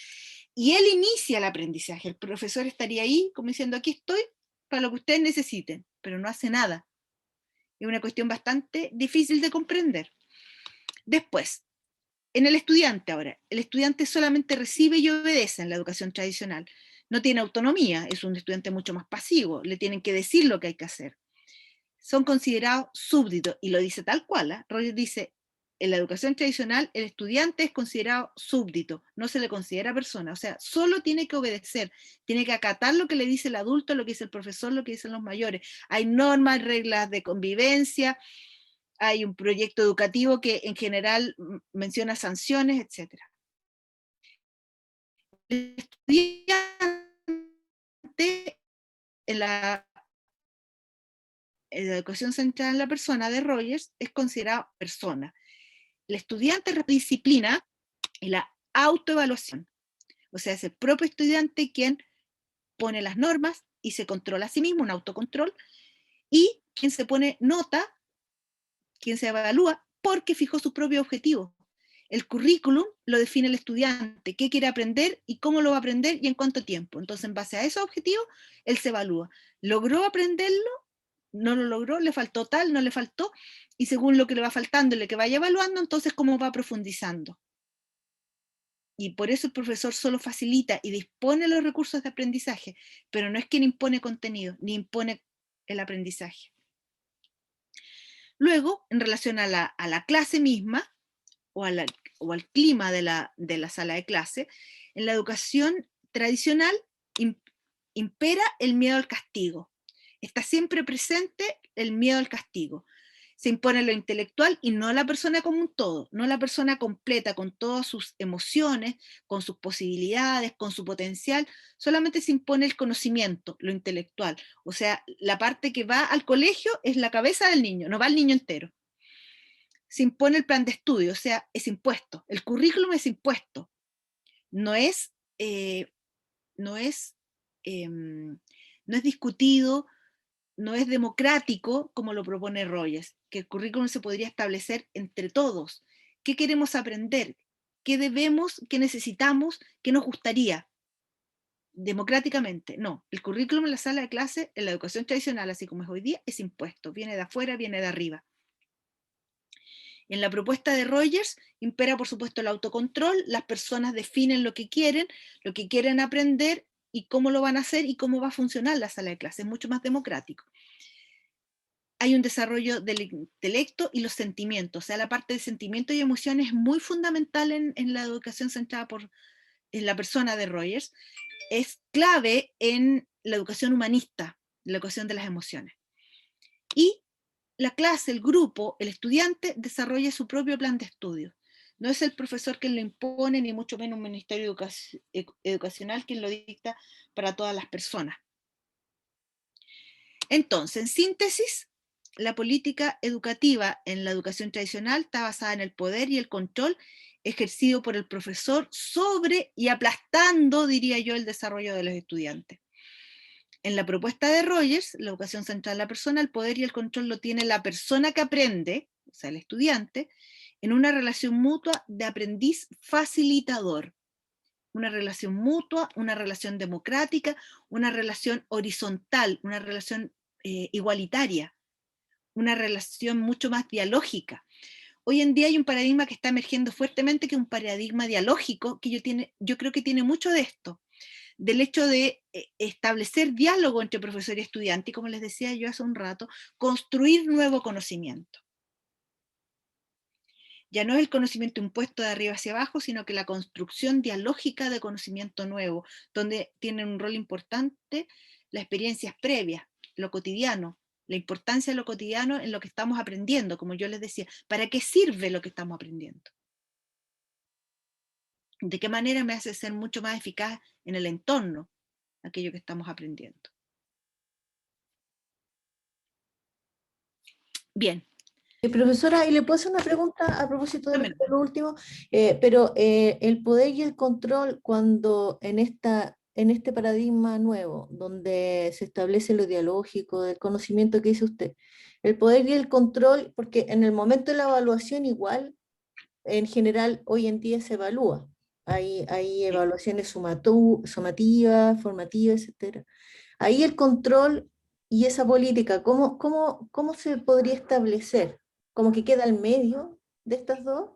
y él inicia el aprendizaje. El profesor estaría ahí como diciendo, aquí estoy para lo que ustedes necesiten, pero no hace nada. Es una cuestión bastante difícil de comprender. Después, en el estudiante ahora, el estudiante solamente recibe y obedece en la educación tradicional. No tiene autonomía, es un estudiante mucho más pasivo, le tienen que decir lo que hay que hacer. Son considerados súbditos, y lo dice tal cual, ¿eh? Rogers dice, en la educación tradicional el estudiante es considerado súbdito, no se le considera persona, o sea, solo tiene que obedecer, tiene que acatar lo que le dice el adulto, lo que dice el profesor, lo que dicen los mayores. Hay normas, reglas de convivencia, hay un proyecto educativo que en general menciona sanciones, etc. El estudiante en la educación centrada en la persona de Rogers es considerado persona. El estudiante disciplina y la autoevaluación. O sea, es el propio estudiante quien pone las normas y se controla a sí mismo, un autocontrol, y quien se pone nota, quien se evalúa porque fijó su propio objetivo. El currículum lo define el estudiante, qué quiere aprender y cómo lo va a aprender y en cuánto tiempo. Entonces, en base a esos objetivos, él se evalúa. ¿Logró aprenderlo? ¿No lo logró? ¿Le faltó tal? ¿No le faltó? Y según lo que le va faltando y lo que vaya evaluando, entonces cómo va profundizando. Y por eso el profesor solo facilita y dispone los recursos de aprendizaje, pero no es quien impone contenido, ni impone el aprendizaje. Luego, en relación a la clase misma, o al clima de la sala de clase, en la educación tradicional impera el miedo al castigo. Está siempre presente el miedo al castigo. Se impone lo intelectual y no la persona como un todo, no la persona completa, con todas sus emociones, con sus posibilidades, con su potencial. Solamente se impone el conocimiento, lo intelectual. O sea, la parte que va al colegio es la cabeza del niño, no va el niño entero. Se impone el plan de estudio, o sea, es impuesto. El currículum es impuesto. No es, no es, no es discutido, no es democrático como lo propone Rogers, que el currículum se podría establecer entre todos. ¿Qué queremos aprender? ¿Qué debemos, qué necesitamos, qué nos gustaría? Democráticamente, no. El currículum en la sala de clase, en la educación tradicional, así como es hoy día, es impuesto. Viene de afuera, viene de arriba. En la propuesta de Rogers impera, por supuesto, el autocontrol. Las personas definen lo que quieren aprender y cómo lo van a hacer y cómo va a funcionar la sala de clase. Es mucho más democrático. Hay un desarrollo del intelecto y los sentimientos. O sea, la parte de sentimientos y emociones es muy fundamental en la educación centrada en la persona de Rogers. Es clave en la educación humanista, la educación de las emociones. Y la clase, el grupo, el estudiante desarrolla su propio plan de estudio. No es el profesor quien lo impone, ni mucho menos un ministerio educacional quien lo dicta para todas las personas. Entonces, en síntesis, la política educativa en la educación tradicional está basada en el poder y el control ejercido por el profesor sobre y aplastando, diría yo, el desarrollo de los estudiantes. En la propuesta de Rogers, la educación central de la persona, el poder y el control lo tiene la persona que aprende, o sea, el estudiante, en una relación mutua de aprendiz facilitador. Una relación mutua, una relación democrática, una relación horizontal, una relación igualitaria, una relación mucho más dialógica. Hoy en día hay un paradigma que está emergiendo fuertemente, que es un paradigma dialógico, que yo creo que tiene mucho de esto, del hecho de establecer diálogo entre profesor y estudiante, y como les decía yo hace un rato, construir nuevo conocimiento. Ya no es el conocimiento impuesto de arriba hacia abajo, sino que la construcción dialógica de conocimiento nuevo, donde tienen un rol importante las experiencias previas, lo cotidiano, la importancia de lo cotidiano en lo que estamos aprendiendo, como yo les decía, ¿para qué sirve lo que estamos aprendiendo? ¿De qué manera me hace ser mucho más eficaz en el entorno aquello que estamos aprendiendo? Bien, Profesora, ¿y le puedo hacer una pregunta a propósito de Dígamelo. lo último? El poder y el control, cuando en este paradigma nuevo, donde se establece lo dialógico, del conocimiento que dice usted, el poder y el control, porque en el momento de la evaluación igual, en general, hoy en día se evalúa. Hay Sí. evaluaciones sumativas, formativas, etcétera. Ahí el control y esa política, ¿cómo se podría establecer? ¿Como que queda al medio de estas dos?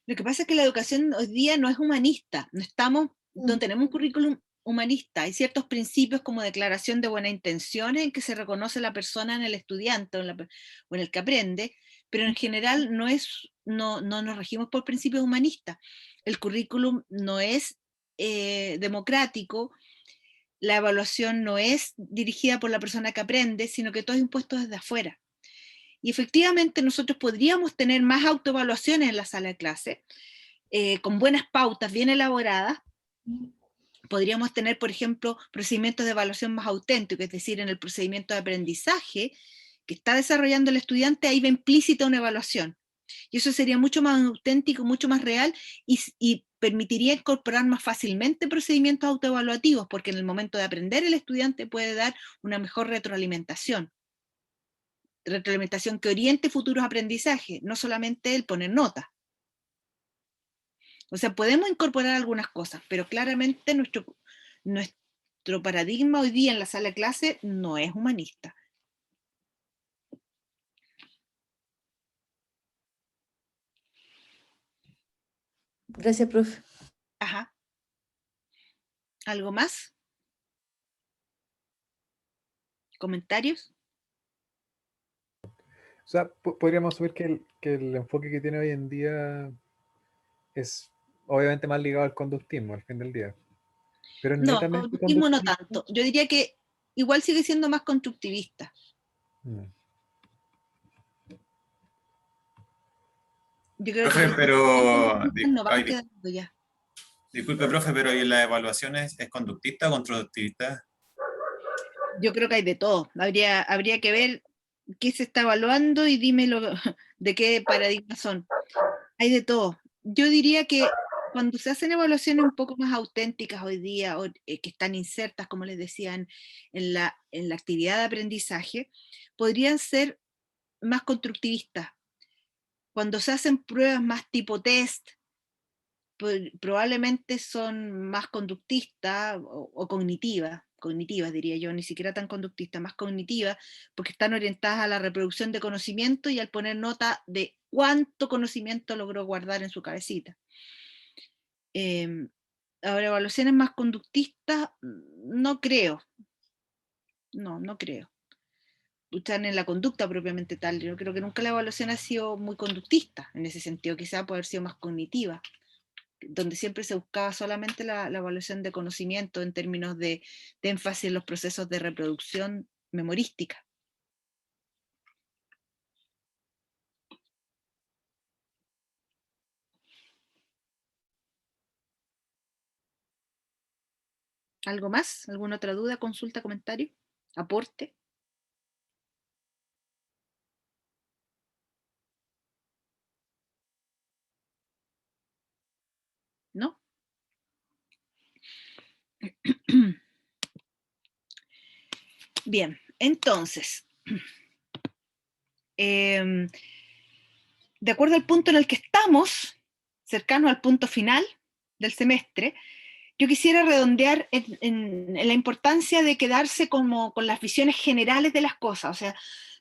Lo que pasa es que la educación hoy día no es humanista, no tenemos un currículum humanista, hay ciertos principios como declaración de buenas intenciones en que se reconoce la persona en el estudiante o en el que aprende, pero en general no nos regimos por principios humanistas. El currículum no es democrático, la evaluación no es dirigida por la persona que aprende, sino que todo es impuesto desde afuera. Y efectivamente nosotros podríamos tener más autoevaluaciones en la sala de clase, con buenas pautas bien elaboradas. Podríamos tener, por ejemplo, procedimientos de evaluación más auténticos, es decir, en el procedimiento de aprendizaje que está desarrollando el estudiante, ahí va implícita una evaluación. Y eso sería mucho más auténtico, mucho más real y permitiría incorporar más fácilmente procedimientos autoevaluativos, porque en el momento de aprender el estudiante puede dar una mejor retroalimentación que oriente futuros aprendizajes, no solamente el poner notas. O sea, podemos incorporar algunas cosas, pero claramente nuestro paradigma hoy día en la sala de clase no es humanista. Gracias, profe. Ajá. ¿Algo más? ¿Comentarios? O sea, podríamos asumir que el enfoque que tiene hoy en día es obviamente más ligado al conductismo al fin del día. Pero es No, netamente conductismo no conductista. tanto. Yo diría que igual sigue siendo más constructivista. Mm. Yo creo Profe, que pero no van quedando ya. disculpe, profe, pero ¿y la evaluación es conductista o constructivista? Yo creo que hay de todo. Habría que ver qué se está evaluando y dímelo de qué paradigma son. Hay de todo. Yo diría que cuando se hacen evaluaciones un poco más auténticas hoy día, que están insertas, como les decía, en la actividad de aprendizaje, podrían ser más constructivistas. Cuando se hacen pruebas más tipo test, probablemente son más conductistas o cognitivas diría yo, ni siquiera tan conductistas, más cognitivas, porque están orientadas a la reproducción de conocimiento y al poner nota de cuánto conocimiento logró guardar en su cabecita. Ahora, evaluaciones más conductistas, no creo. No creo. Están en la conducta propiamente tal. Yo creo que nunca la evaluación ha sido muy conductista en ese sentido, quizá puede haber sido más cognitiva, donde siempre se buscaba solamente la evaluación de conocimiento en términos de énfasis en los procesos de reproducción memorística. ¿Algo más? ¿Alguna otra duda, consulta, comentario? ¿Aporte? ¿No? Bien, entonces, de acuerdo al punto en el que estamos, cercano al punto final del semestre, yo quisiera redondear en la importancia de quedarse como con las visiones generales de las cosas, o sea,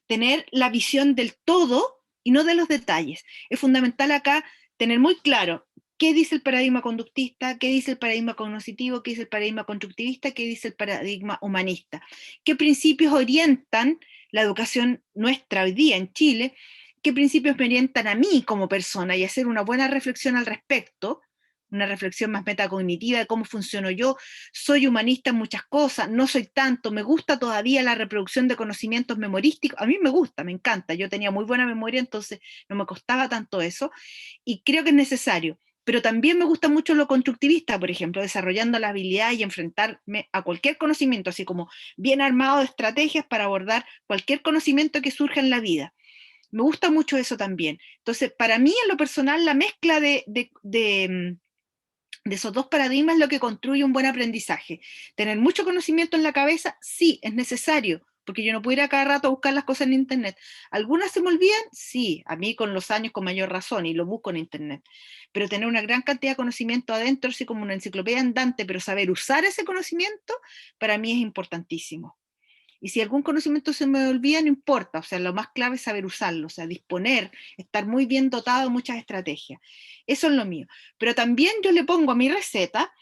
tener la visión del todo y no de los detalles. Es fundamental acá tener muy claro qué dice el paradigma conductista, qué dice el paradigma cognoscitivo, qué dice el paradigma constructivista, qué dice el paradigma humanista, qué principios orientan la educación nuestra hoy día en Chile, qué principios me orientan a mí como persona y hacer una buena reflexión al respecto, una reflexión más metacognitiva de cómo funciono yo. Soy humanista en muchas cosas, no soy tanto, me gusta todavía la reproducción de conocimientos memorísticos, a mí me gusta, me encanta, yo tenía muy buena memoria, entonces no me costaba tanto eso, y creo que es necesario. Pero también me gusta mucho lo constructivista, por ejemplo, desarrollando la habilidad y enfrentarme a cualquier conocimiento, así como bien armado de estrategias para abordar cualquier conocimiento que surja en la vida. Me gusta mucho eso también. Entonces, para mí, en lo personal, la mezcla de esos dos paradigmas es lo que construye un buen aprendizaje. Tener mucho conocimiento en la cabeza, sí, es necesario, porque yo no puedo ir a cada rato a buscar las cosas en internet. ¿Algunas se me olvidan? Sí, a mí con los años con mayor razón, y lo busco en internet. Pero tener una gran cantidad de conocimiento adentro, así como una enciclopedia andante, pero saber usar ese conocimiento, para mí es importantísimo. Y si algún conocimiento se me olvida, no importa, o sea, lo más clave es saber usarlo, o sea, disponer, estar muy bien dotado de muchas estrategias. Eso es lo mío. Pero también yo le pongo a mi receta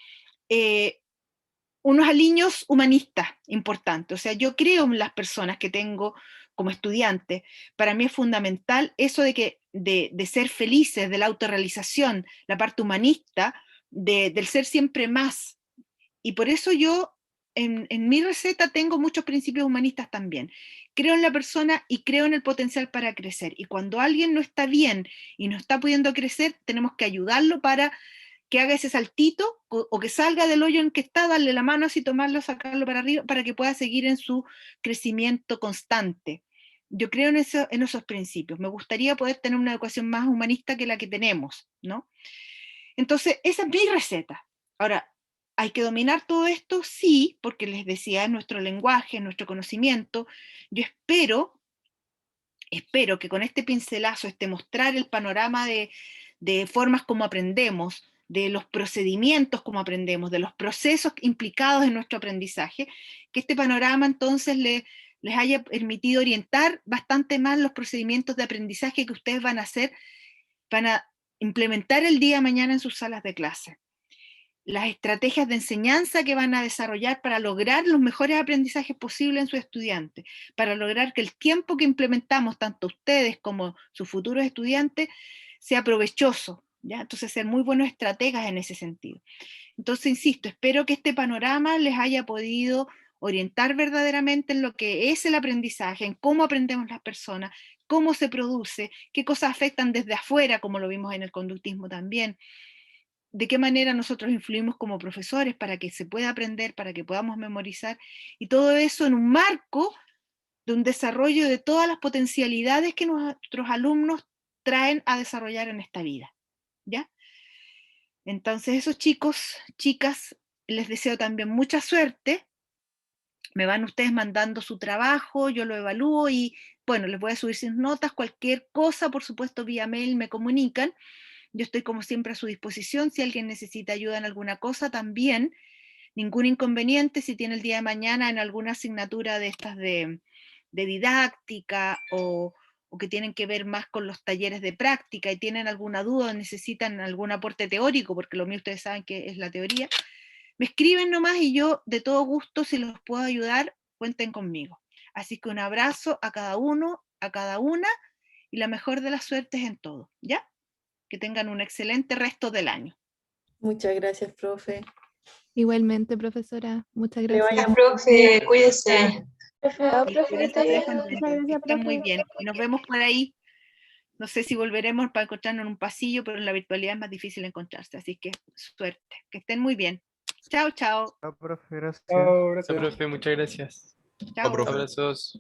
unos aliños humanistas importantes. O sea, yo creo en las personas que tengo como estudiantes. Para mí es fundamental eso de ser felices, de la autorrealización, la parte humanista, del ser siempre más. Y por eso yo en mi receta tengo muchos principios humanistas también. Creo en la persona y creo en el potencial para crecer. Y cuando alguien no está bien y no está pudiendo crecer, tenemos que ayudarlo para que haga ese saltito o que salga del hoyo en que está, darle la mano así, tomarlo, sacarlo para arriba, para que pueda seguir en su crecimiento constante. Yo creo en esos principios. Me gustaría poder tener una educación más humanista que la que tenemos, ¿no? Entonces, esa es mi receta. Ahora, ¿hay que dominar todo esto? Sí, porque les decía, es nuestro lenguaje, nuestro conocimiento. Yo espero que con este pincelazo, mostrar el panorama de formas como aprendemos, de los procedimientos como aprendemos, de los procesos implicados en nuestro aprendizaje, que este panorama entonces les haya permitido orientar bastante más los procedimientos de aprendizaje que ustedes van a implementar el día de mañana en sus salas de clase. Las estrategias de enseñanza que van a desarrollar para lograr los mejores aprendizajes posibles en sus estudiantes, para lograr que el tiempo que implementamos, tanto ustedes como sus futuros estudiantes, sea provechoso, ¿ya? Entonces, ser muy buenos estrategas en ese sentido. Entonces, insisto, espero que este panorama les haya podido orientar verdaderamente en lo que es el aprendizaje, en cómo aprendemos las personas, cómo se produce, qué cosas afectan desde afuera, como lo vimos en el conductismo también, de qué manera nosotros influimos como profesores para que se pueda aprender, para que podamos memorizar, y todo eso en un marco de un desarrollo de todas las potencialidades que nuestros alumnos traen a desarrollar en esta vida, ¿ya? Entonces, esos chicos, chicas, les deseo también mucha suerte. Me van ustedes mandando su trabajo, yo lo evalúo y, bueno, les voy a subir sus notas, cualquier cosa, por supuesto, vía mail me comunican. Yo estoy como siempre a su disposición, si alguien necesita ayuda en alguna cosa también, ningún inconveniente, si tiene el día de mañana en alguna asignatura de estas de didáctica o que tienen que ver más con los talleres de práctica y tienen alguna duda o necesitan algún aporte teórico, porque lo mío ustedes saben que es la teoría, me escriben nomás y yo de todo gusto, si los puedo ayudar, cuenten conmigo. Así que un abrazo a cada uno, a cada una, y la mejor de las suertes en todo, ¿ya? Que tengan un excelente resto del año. Muchas gracias, profe. Igualmente, profesora. Muchas Que le gracias. vaya Profe, cuídese. Y cuídense ustedes también, que estén muy bien. Y nos vemos por ahí. No sé si volveremos para encontrarnos en un pasillo, pero en la virtualidad es más difícil encontrarse. Así que suerte. Que estén muy bien. Chao, chao. Chao, profe, gracias. Chao, Chao, gracias. profe, muchas gracias. Chao. profe. Abrazos.